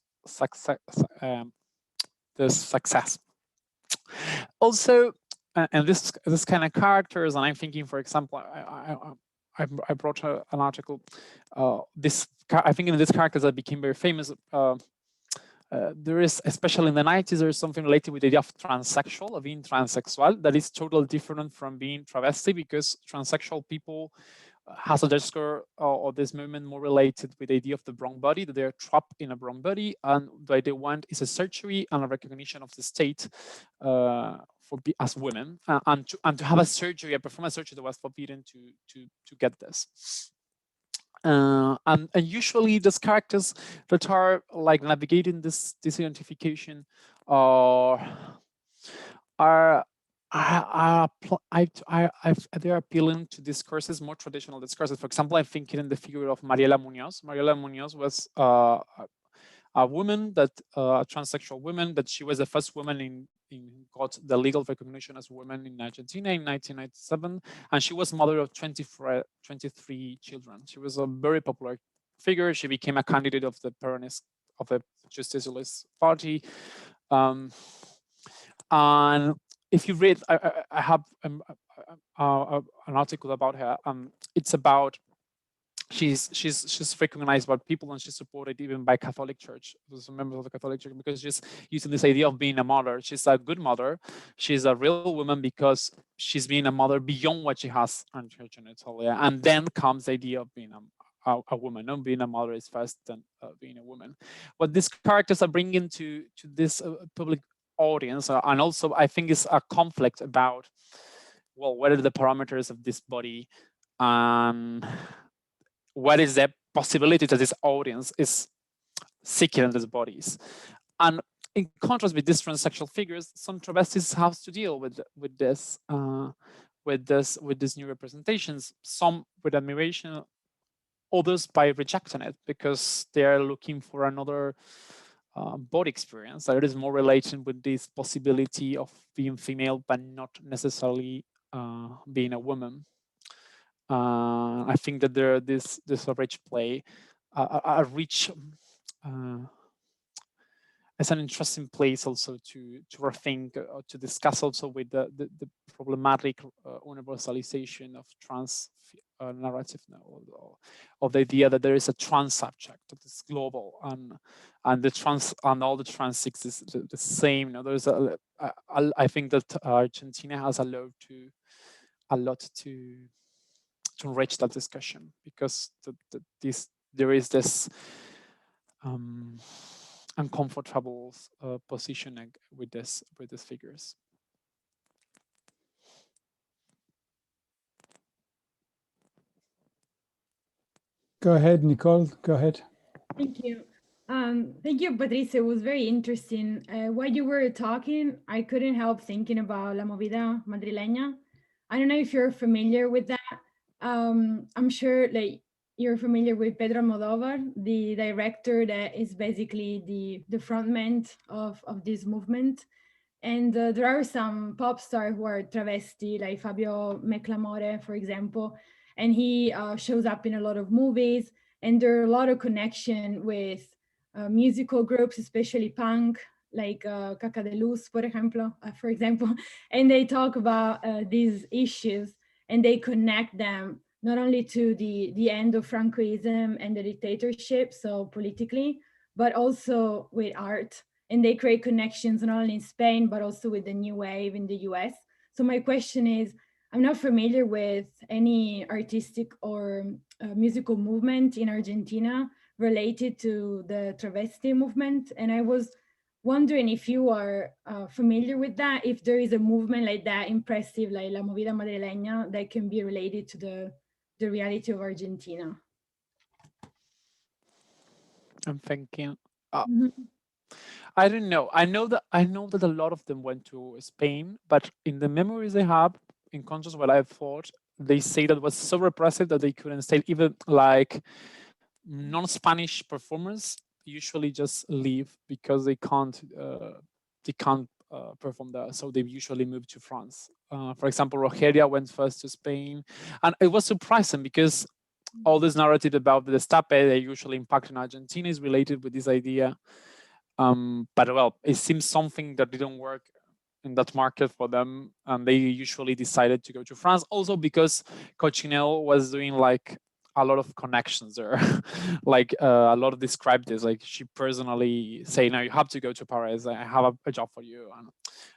Also, and this kind of characters, and I'm thinking, for example, I brought an article. I think in these characters that became very famous. There is, especially in the 90s, there is something related with the idea of transsexual, of being transsexual, that is totally different from being travesti, because transsexual people has a discourse or this movement more related with the idea of the wrong body, that they're trapped in a wrong body, and what they want is a surgery and a recognition of the state as women, and to have a surgery, perform a surgery that was forbidden to get this. And usually those characters that are like navigating this identification they're appealing to discourses, more traditional discourses. For example, I'm thinking in the figure of Mariela Munoz. Mariela Munoz was a woman, a transsexual woman, but she was the first woman got the legal recognition as woman in Argentina in 1997, and she was mother of 23 children. She was a very popular figure. She became a candidate of the Peronist, of the Justicialist Party. And if you read, I have an article about her. It's about she's recognized by people, and she's supported even by Catholic Church, as a member of the Catholic Church, because she's using this idea of being a mother. She's a good mother. She's a real woman because she's being a mother beyond what she has on her genitalia. And then comes the idea of being a woman. Not being a mother is first, then being a woman. What these characters are bringing to this public audience, and also I think is a conflict about, well, what are the parameters of this body, and what is the possibility that this audience is seeking in these bodies. And in contrast with these transsexual figures, some travestis have to deal with these new representations, some with admiration, others by rejecting it because they are looking for another body experience that is more related with this possibility of being female but not necessarily being a woman. I think that there this a rich play, a rich. It's an interesting place also to rethink, to discuss also with the problematic universalization of trans narrative now, of the idea that there is a trans subject that is global, and the trans and all the trans is the same. You know, there's I think that Argentina has a lot to enrich that discussion, because there is this uncomfortable positioning with these figures. Go ahead, Nicole. Go ahead. Thank you. Thank you, Patricia. It was very interesting. While you were talking, I couldn't help thinking about La Movida Madrileña. I don't know if you're familiar with that. I'm sure like you're familiar with Pedro Almodóvar, the director that is basically the frontman of this movement. And there are some pop stars who are travesti, like Fabio Meclamore, for example, and he shows up in a lot of movies. And there are a lot of connection with musical groups, especially punk, like Caca de Luz, for example. And they talk about these issues, and they connect them not only to the end of Francoism and the dictatorship, so politically, but also with art. And they create connections not only in Spain, but also with the new wave in the US. So my question is, I'm not familiar with any artistic or musical movement in Argentina related to the travesti movement. And I was wondering if you are familiar with that, if there is a movement like that impressive, like La Movida Madrileña, that can be related to the reality of Argentina. I'm thinking. I don't know. I know that a lot of them went to Spain, but in the memories they have, in contrast what I thought, they say that it was so repressive that they couldn't stay. Even like non-Spanish performers usually just leave because they can't perform there, so they usually move to France. For example, Rogeria went first to Spain, and it was surprising because all this narrative about the destape they usually impact in Argentina is related with this idea. But well, it seems something that didn't work in that market for them, and they usually decided to go to France. Also because Cochinelle was doing like a lot of connections there. Like a lot of described this, like she personally say, no, you have to go to Paris, I have a job for you. And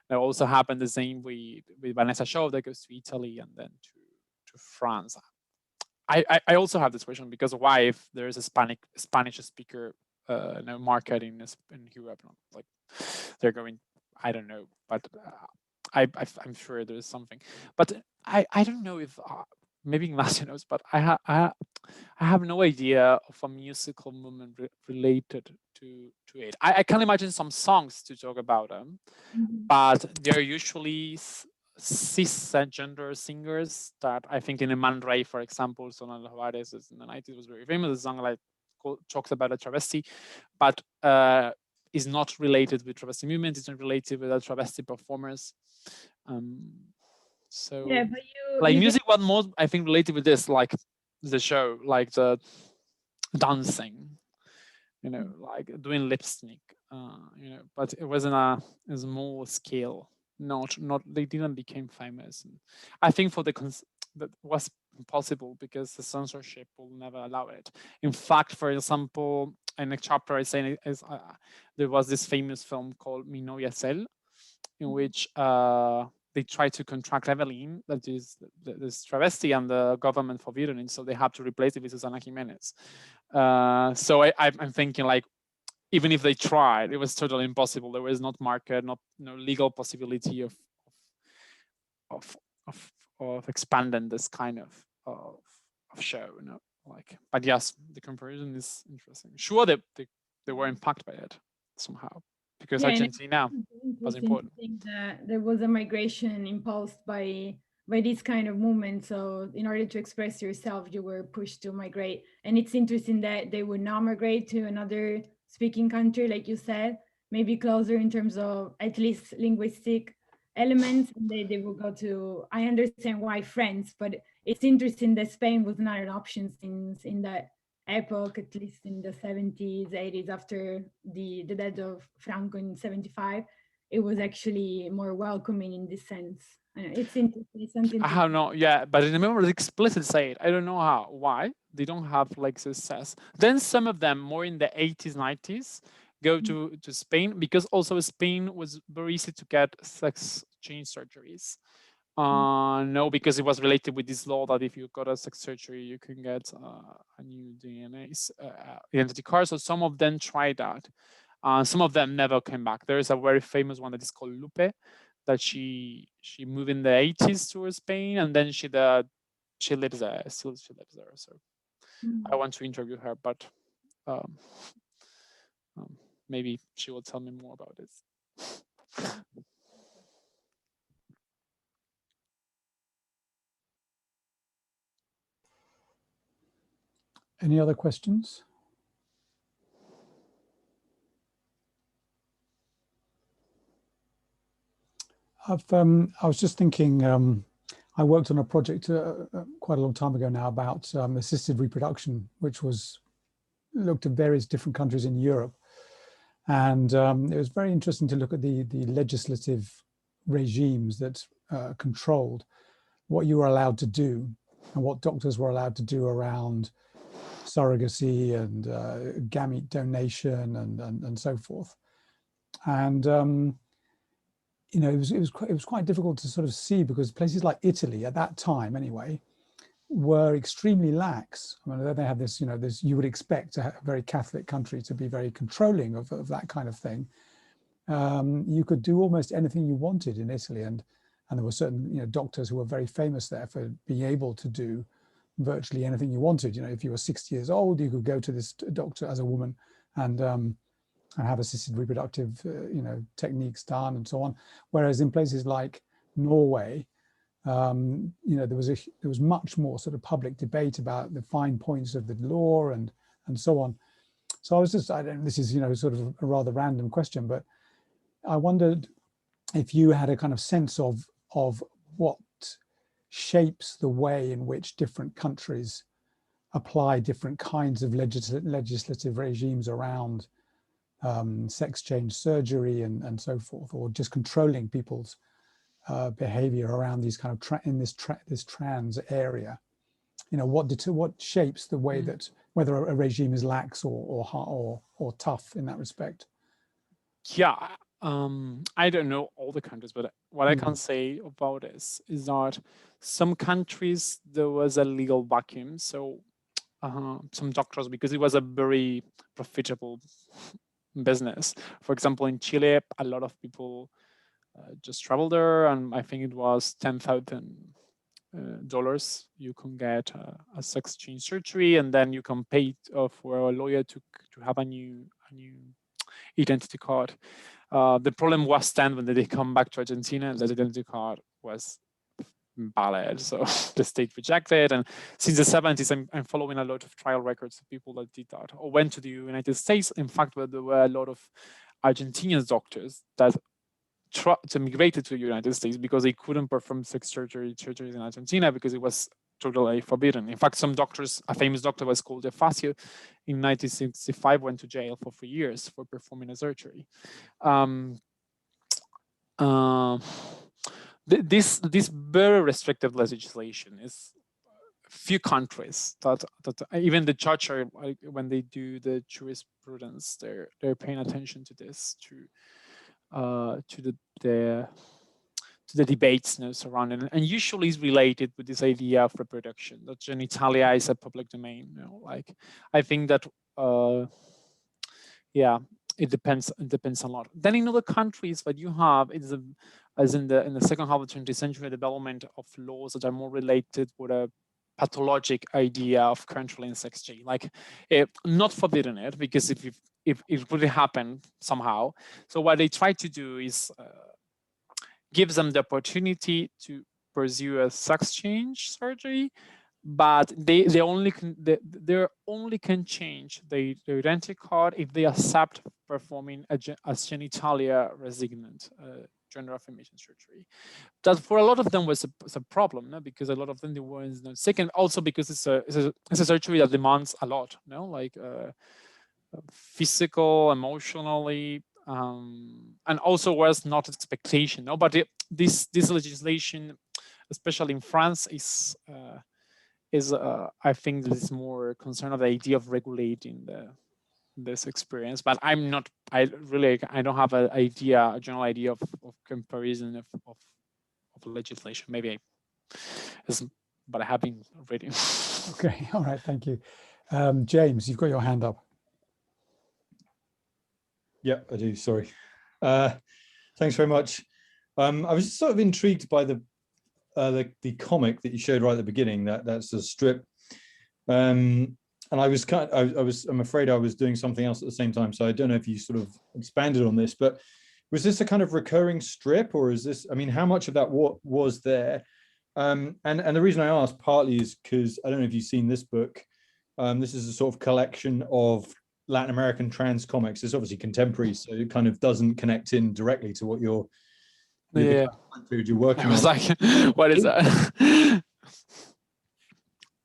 it also happened the same with Vanessa Shaw, that goes to Italy and then to France. I also have this question, because why, if there is a Spanish speaker market in Europe, like they're going, I don't know, but I'm sure there's something. But I don't know if maybe Ignacio knows, but I have no idea of a musical movement related to it. I can imagine some songs to talk about them, but they're usually cisgender singers that I think in Man Ray, for example, Sonal Juarez in the 90s was very famous. The song like talks about a travesti, but is not related with travesti movement, it's not related with the travesti performers. So Yeah, but like you music was more, I think, related with this, like the show, like the dancing, you know, like doing lip sync, you know, but it was in a small scale. Not they didn't become famous. And I think for that was impossible because the censorship will never allow it. In fact, for example, in a chapter I say there was this famous film called Mi novia Cel, in which they try to contract Evelyn, that is this travesti, and the government forbidden it, so they have to replace it with Susana Jimenez. So I'm thinking, like, even if they tried, it was totally impossible. There was not market, no legal possibility of expanding this kind of show, you know. Like, but yes, the comparison is interesting. Sure, they were impacted by it somehow because Yeah, and Argentina was interesting to important. think that there was a migration impulsed by this kind of movement. So in order to express yourself, you were pushed to migrate. And it's interesting that they would not migrate to another speaking country, like you said, maybe closer in terms of at least linguistic elements. And they will go to, I understand why France, but it's interesting that Spain was not an option since in that epoch, at least in the 70s, 80s, after the death of Franco in 75, it was actually more welcoming in this sense. It's interesting. It's something I to don't know, yeah, but I remember the explicit say it. I don't know why they don't have like success. Then some of them, more in the 80s, 90s, go to Spain, because also Spain was very easy to get sex change surgeries. No, because it was related with this law that if you got a sex surgery, you can get a new DNA identity card. So some of them tried that. Some of them never came back. There is a very famous one that is called Lupe, that she moved in the 80s to Spain, and then she lives there. Still, she lives there. So I want to interview her, but maybe she will tell me more about this. Any other questions? I was just thinking, I worked on a project quite a long time ago now about assisted reproduction, which looked at various different countries in Europe. And it was very interesting to look at the legislative regimes that controlled what you were allowed to do and what doctors were allowed to do around surrogacy and gamete donation and so forth. And you know, it was quite difficult to sort of see, because places like Italy at that time, anyway, were extremely lax. I mean, they have this, you know, this, you would expect a very Catholic country to be very controlling of that kind of thing. You could do almost anything you wanted in Italy, and there were certain, you know, doctors who were very famous there for being able to do virtually anything you wanted. You know, if you were 60 years old, you could go to this doctor as a woman and have assisted reproductive, you know, techniques done and so on. Whereas in places like Norway, you know, there was much more sort of public debate about the fine points of the law and so on. So I was just, this is, you know, sort of a rather random question, but I wondered if you had a kind of sense of what shapes the way in which different countries apply different kinds of legislative regimes around sex change surgery and so forth, or just controlling people's behavior around these kind of this trans area. You know, what shapes the way that whether a regime is lax or tough in that respect? Yeah, I don't know all the countries, but what I can say about this is that some countries there was a legal vacuum. So some doctors, because it was a very profitable business. For example, in Chile, a lot of people just travel there, and I think it was $10,000 you can get a sex change surgery, and then you can pay for a lawyer to have a new identity card. The problem was then when they come back to Argentina, the identity card was valid, so the state rejected. And since the 70s, I'm following a lot of trial records of people that did that or went to the United States. In fact, there were a lot of Argentinian doctors that migrated to the United States because they couldn't perform sex surgeries in Argentina because it was totally forbidden. In fact, some doctors, a famous doctor was called Facio, in 1965 went to jail for 3 years for performing a surgery. This very restrictive legislation is few countries that even the church are, when they do the jurisprudence, they're paying attention to this, to the debates surrounding it. And usually is related with this idea of reproduction, that genitalia is a public domain. Like I think that yeah, it depends a lot. Then in other countries, what you have is as in the second half of the 20th century, development of laws that are more related with a pathologic idea of controlling sex change, like not forbidding it, because if it would happen somehow. So what they try to do is gives them the opportunity to pursue a sex change surgery, but they only can change the identity card if they accept performing a genitalia resignant gender affirmation surgery. That for a lot of them was a problem, no? Because a lot of them they weren't sick, and also because it's a surgery that demands a lot, no? Like physical, emotionally, and also was not expectation. No, but this legislation, especially in France, is I think this is more concerned of the idea of regulating this experience. But I don't have a general idea of comparison of legislation. Maybe but I have been reading. Okay, all right, thank you. James, you've got your hand up. Yeah, I do, sorry. Thanks very much. I was sort of intrigued by the comic that you showed right at the beginning. That's a strip, and I was I'm afraid I was doing something else at the same time, so I don't know if you sort of expanded on this, but was this a kind of recurring strip, or is this, I mean, how much of that was there? And the reason I asked partly is because I don't know if you've seen this book. This is a sort of collection of Latin American trans comics. It's obviously contemporary, so it kind of doesn't connect in directly to what you're working I was on. like, what is that?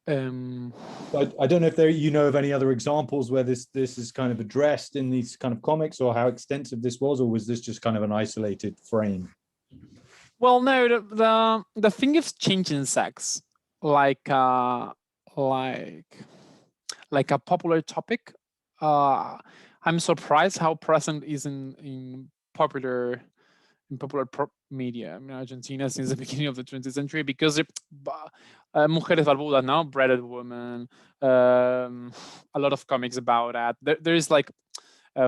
I don't know if you know of any other examples where this is kind of addressed in these kind of comics, or how extensive this was, or was this just kind of an isolated frame? Well, no, the thing is changing sex, like a popular topic. I'm surprised how present is in popular media. I mean, Argentina since the beginning of the 20th century, because mujeres barbudas, now breaded women, a lot of comics about that. There is like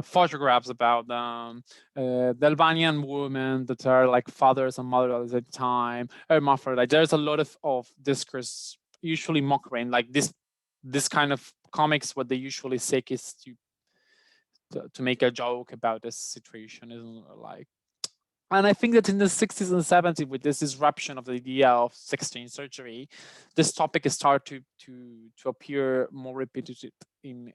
photographs about them, the Albanian women that are like fathers and mothers at the time, hermaphrodite. There's a lot of discourse, usually mockery, like this kind of comics. What they usually seek is to make a joke about this situation, isn't like. And I think that in the 60s and 70s, with this disruption of the idea of sex change surgery, this topic started to appear more repetitive in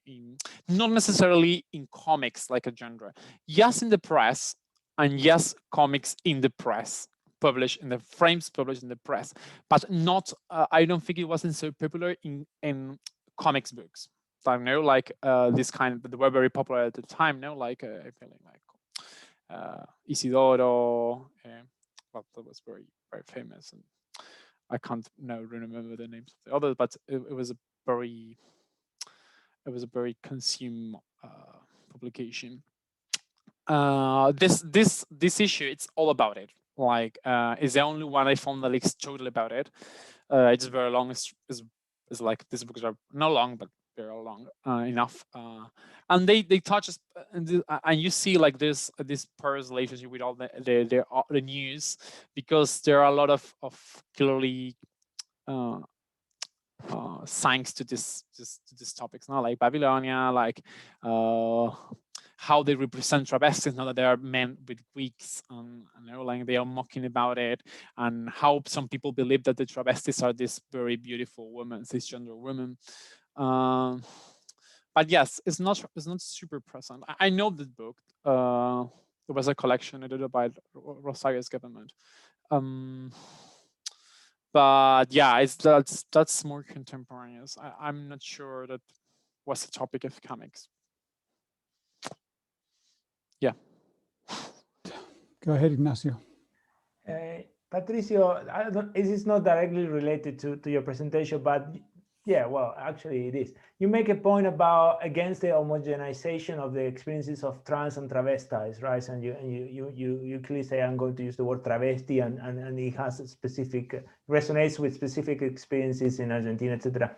not necessarily in comics like a genre. Yes, in the press, and yes, comics in the press, published in the frames published in the press, but not. I don't think it wasn't so popular in comics books. I know, like this kind, they were very popular at the time. No, like I feel like. Isidoro, well, that was very, very famous, and I can't now remember the names of the others, but it was a very consumed publication. This issue, it's all about it. Like, is the only one I found that is totally about it. It's very long. It's like, these books are not long, but they're long enough. And they touch us, and you see like this pairs relationship with all the news, because there are a lot of clearly signs to this topics now, like Babylonia, like how they represent travestis, now that they are men with wigs, and like they are mocking about it, and how some people believe that the travestis are this very beautiful women, cisgender women. but yes, it's not super present. I know this book. There was a collection edited by Rosario's government. But yeah, that's more contemporaneous. I'm not sure that was the topic of comics. Yeah. Go ahead, Ignacio. Patricio, this is not directly related to your presentation, but yeah, well, actually it is. You make a point about against the homogenization of the experiences of trans and travestis, right? And you clearly say, I'm going to use the word travesti, and it has a specific, resonates with specific experiences in Argentina, etc.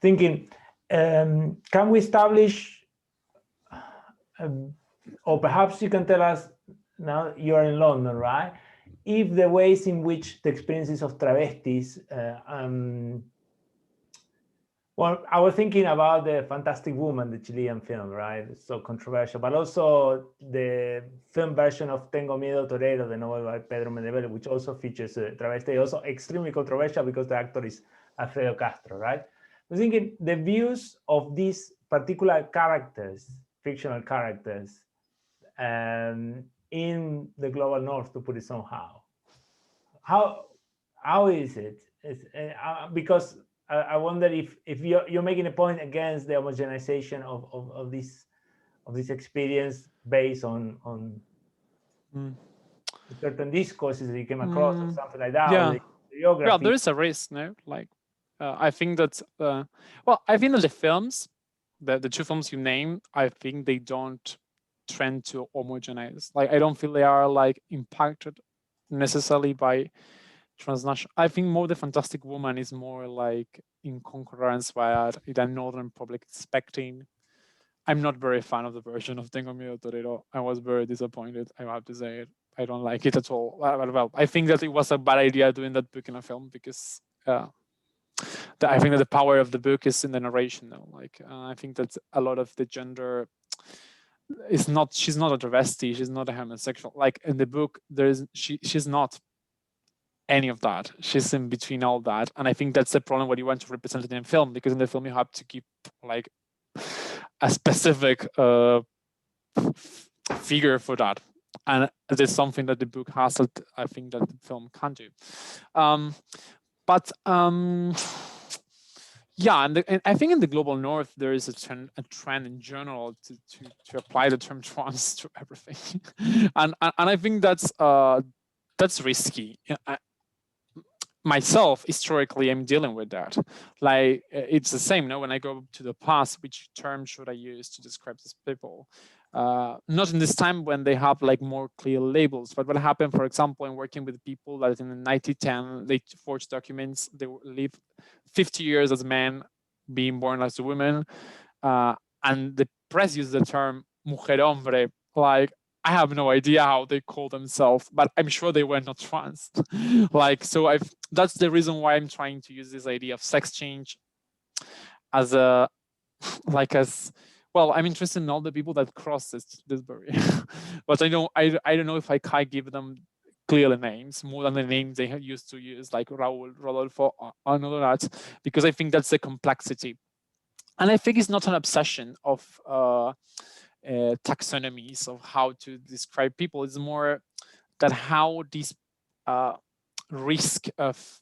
Thinking, can we establish, or perhaps you can tell us, now you're in London, right? If the ways in which the experiences of travestis, well, I was thinking about the Fantastic Woman, the Chilean film, right? It's so controversial, but also the film version of Tengo Miedo Torero, the novel by Pedro Medebel, which also features a travesti, also extremely controversial because the actor is Alfredo Castro, right? I was thinking the views of these particular characters, fictional characters, in the global north, to put it somehow. How is it? Because I wonder if you're making a point against the homogenization of this experience based on certain discourses that you came across or something like that. Yeah. Or the geography. Yeah, there is a risk, no? Like, I think that, well, I think that the films, the two films you name, I think they don't trend to homogenize. Like, I don't feel they are like impacted necessarily by transnational. I think more the Fantastic Woman is more like in concurrence with the northern public expecting. I'm not very fan of the version of Tengo Miedo Torero. I was very disappointed, I have to say it. I don't like it at all. Well, I think that it was a bad idea doing that book in a film because I think that the power of the book is in the narration though. Like, I think that a lot of the gender is not, she's not a travesti, she's not a homosexual. Like in the book, she's not any of that. She's in between all that. And I think that's the problem what you want to represent it in film, because in the film you have to keep like a specific figure for that. And there's something that the book has that I think that the film can't do. Yeah, and I think in the global north there is a trend in general to apply the term trans to everything, and I think that's risky. Myself, historically, I'm dealing with that. Like, it's the same, no? When I go to the past, which term should I use to describe these people? Not in this time when they have like more clear labels, but what happened, for example, in working with people that in the 1910, they forged documents, they live 50 years as men, being born as a woman, and the press used the term mujer hombre, like, I have no idea how they call themselves, but I'm sure they were not trans. Like, so that's the reason why I'm trying to use this idea of sex change as a, like, as, well, I'm interested in all the people that cross this barrier. But I don't know if I can give them clearly names more than the names they used to use, like Raul, Rodolfo, and all that, because I think that's the complexity. And I think it's not an obsession of taxonomies of how to describe people. It's more that how this risk of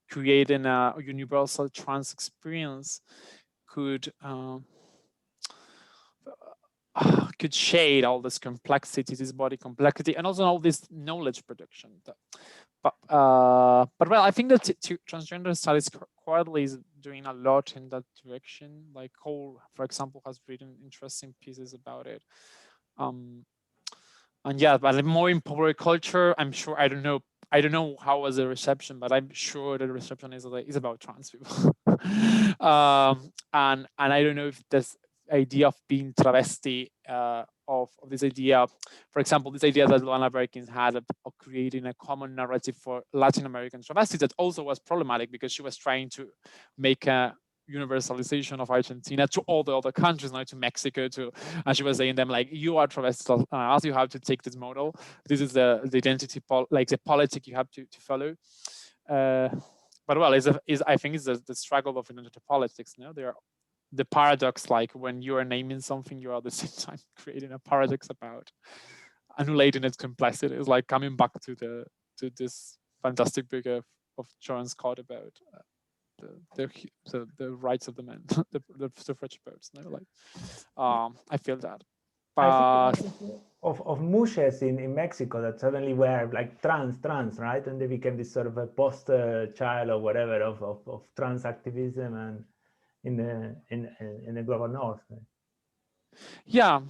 creating a universal trans experience could shade all this complexity, this body complexity, and also all this knowledge production. But well, I think that transgender studies quietly is doing a lot in that direction. Like Cole, for example, has written interesting pieces about it. And yeah, but more in popular culture, I'm sure, I don't know how was the reception, but I'm sure the reception is about trans people. And I don't know if this idea of being travesti, of this idea, for example, this idea that Luana Berkins had of creating a common narrative for Latin American travestis, that also was problematic because she was trying to make a universalization of Argentina to all the other countries, not to Mexico, and she was saying them like, you are travestis, as you have to take this model. This is the identity, like the politic you have to follow. But well, I think it's the struggle of identity politics. No, the paradox, like when you are naming something, you are at the same time creating a paradox about annulating its complexity. It's like coming back to this fantastic book of John Scott about the rights of the men, the suffrage votes. No? Like, I feel that. I think of mushes in Mexico that suddenly were like trans, right? And they became this sort of a poster child or whatever of trans activism and in the global north. Yeah.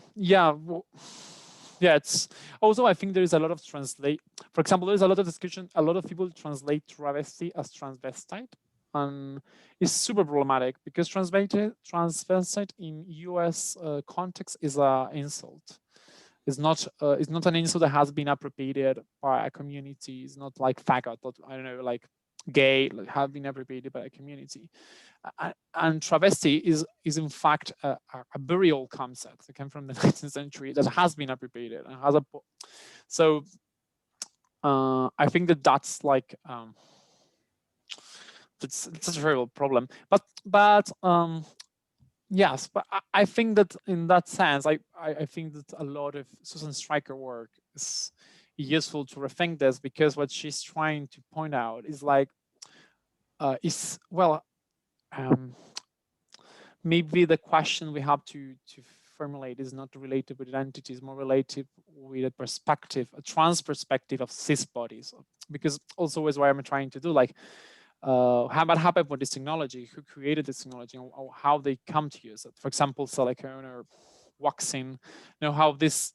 It's also, I think there is a lot of for example, there's a lot of discussion, a lot of people translate travesti as transvestite, and it's super problematic because transvestite in US context is an insult. It's not an insult that has been appropriated by a community. It's not like faggot, or I don't know, like gay, have been appropriated by a community. And travesti is in fact a very old concept that came from the 19th century that has been appropriated and has so I think that's like it's a terrible problem. But yes, but I think that in that sense, I think that a lot of Susan Stryker work is useful to rethink this, because what she's trying to point out is like maybe the question we have to formulate is not related with identity, is more related with a perspective, a trans perspective of cis bodies, because also is what I'm trying to do, like what happened with this technology, who created this technology, or how they come to use it. For example, silicone or waxing, how this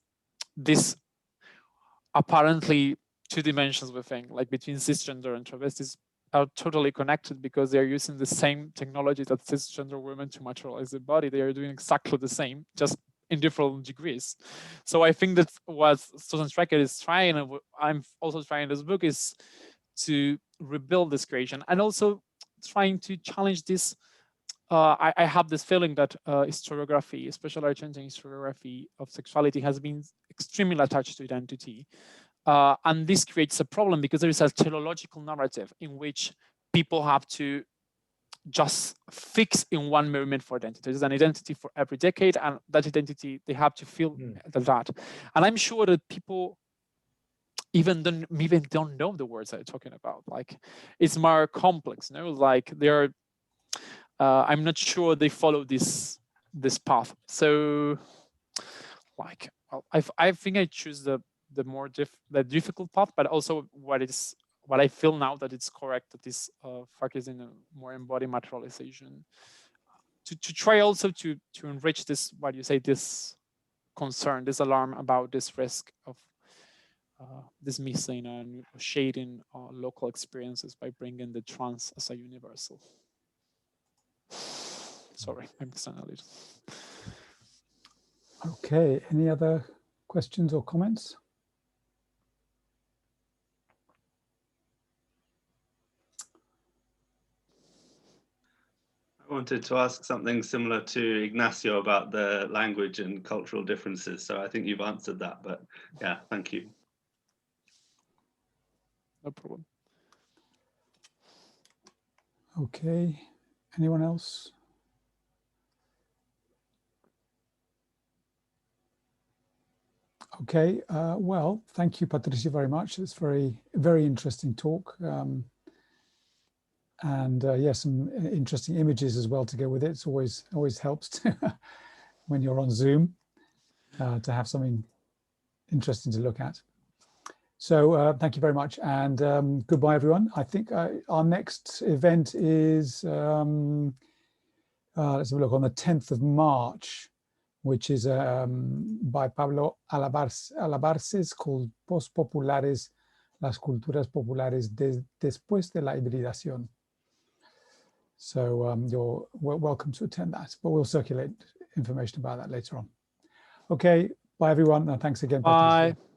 apparently two dimensions we think, like between cisgender and travestis, are totally connected because they're using the same technology that cisgender women to materialize their body. They are doing exactly the same, just in different degrees. So I think that what Susan Stryker is trying, and what I'm also trying in this book, is to rebuild this creation, and also trying to challenge this. I have this feeling that historiography, especially Argentine historiography of sexuality, has been extremely attached to identity. And this creates a problem because there is a teleological narrative in which people have to just fix in one moment for identity. There's an identity for every decade, and that identity, they have to feel that. And I'm sure that people even don't know the words I'm talking about. Like, it's more complex, like they're, I'm not sure they follow this path. So like, I think I choose the difficult path, but also what I feel now that it's correct, that is focusing on more embodied materialization, to try also to enrich this, what you say, this concern, this alarm about this risk of this missing and shading local experiences by bringing the trans as a universal. Sorry, I'm extending a little. Okay, any other questions or comments? I wanted to ask something similar to Ignacio about the language and cultural differences. So I think you've answered that, but yeah, thank you. No problem. Okay, anyone else? Okay, well, thank you, Patricio, very much. It's very interesting talk. And yes, some interesting images as well to go with it. It's always helps to, when you're on Zoom to have something interesting to look at. So thank you very much, and goodbye, everyone. I think our next event is, let's have a look, on the 10th of March, which is by Pablo Alabarces, called Post Populares, las culturas populares después de la hibridación. So you're welcome to attend that, but we'll circulate information about that later on. Okay, bye everyone, and thanks again. Bye. Patricia.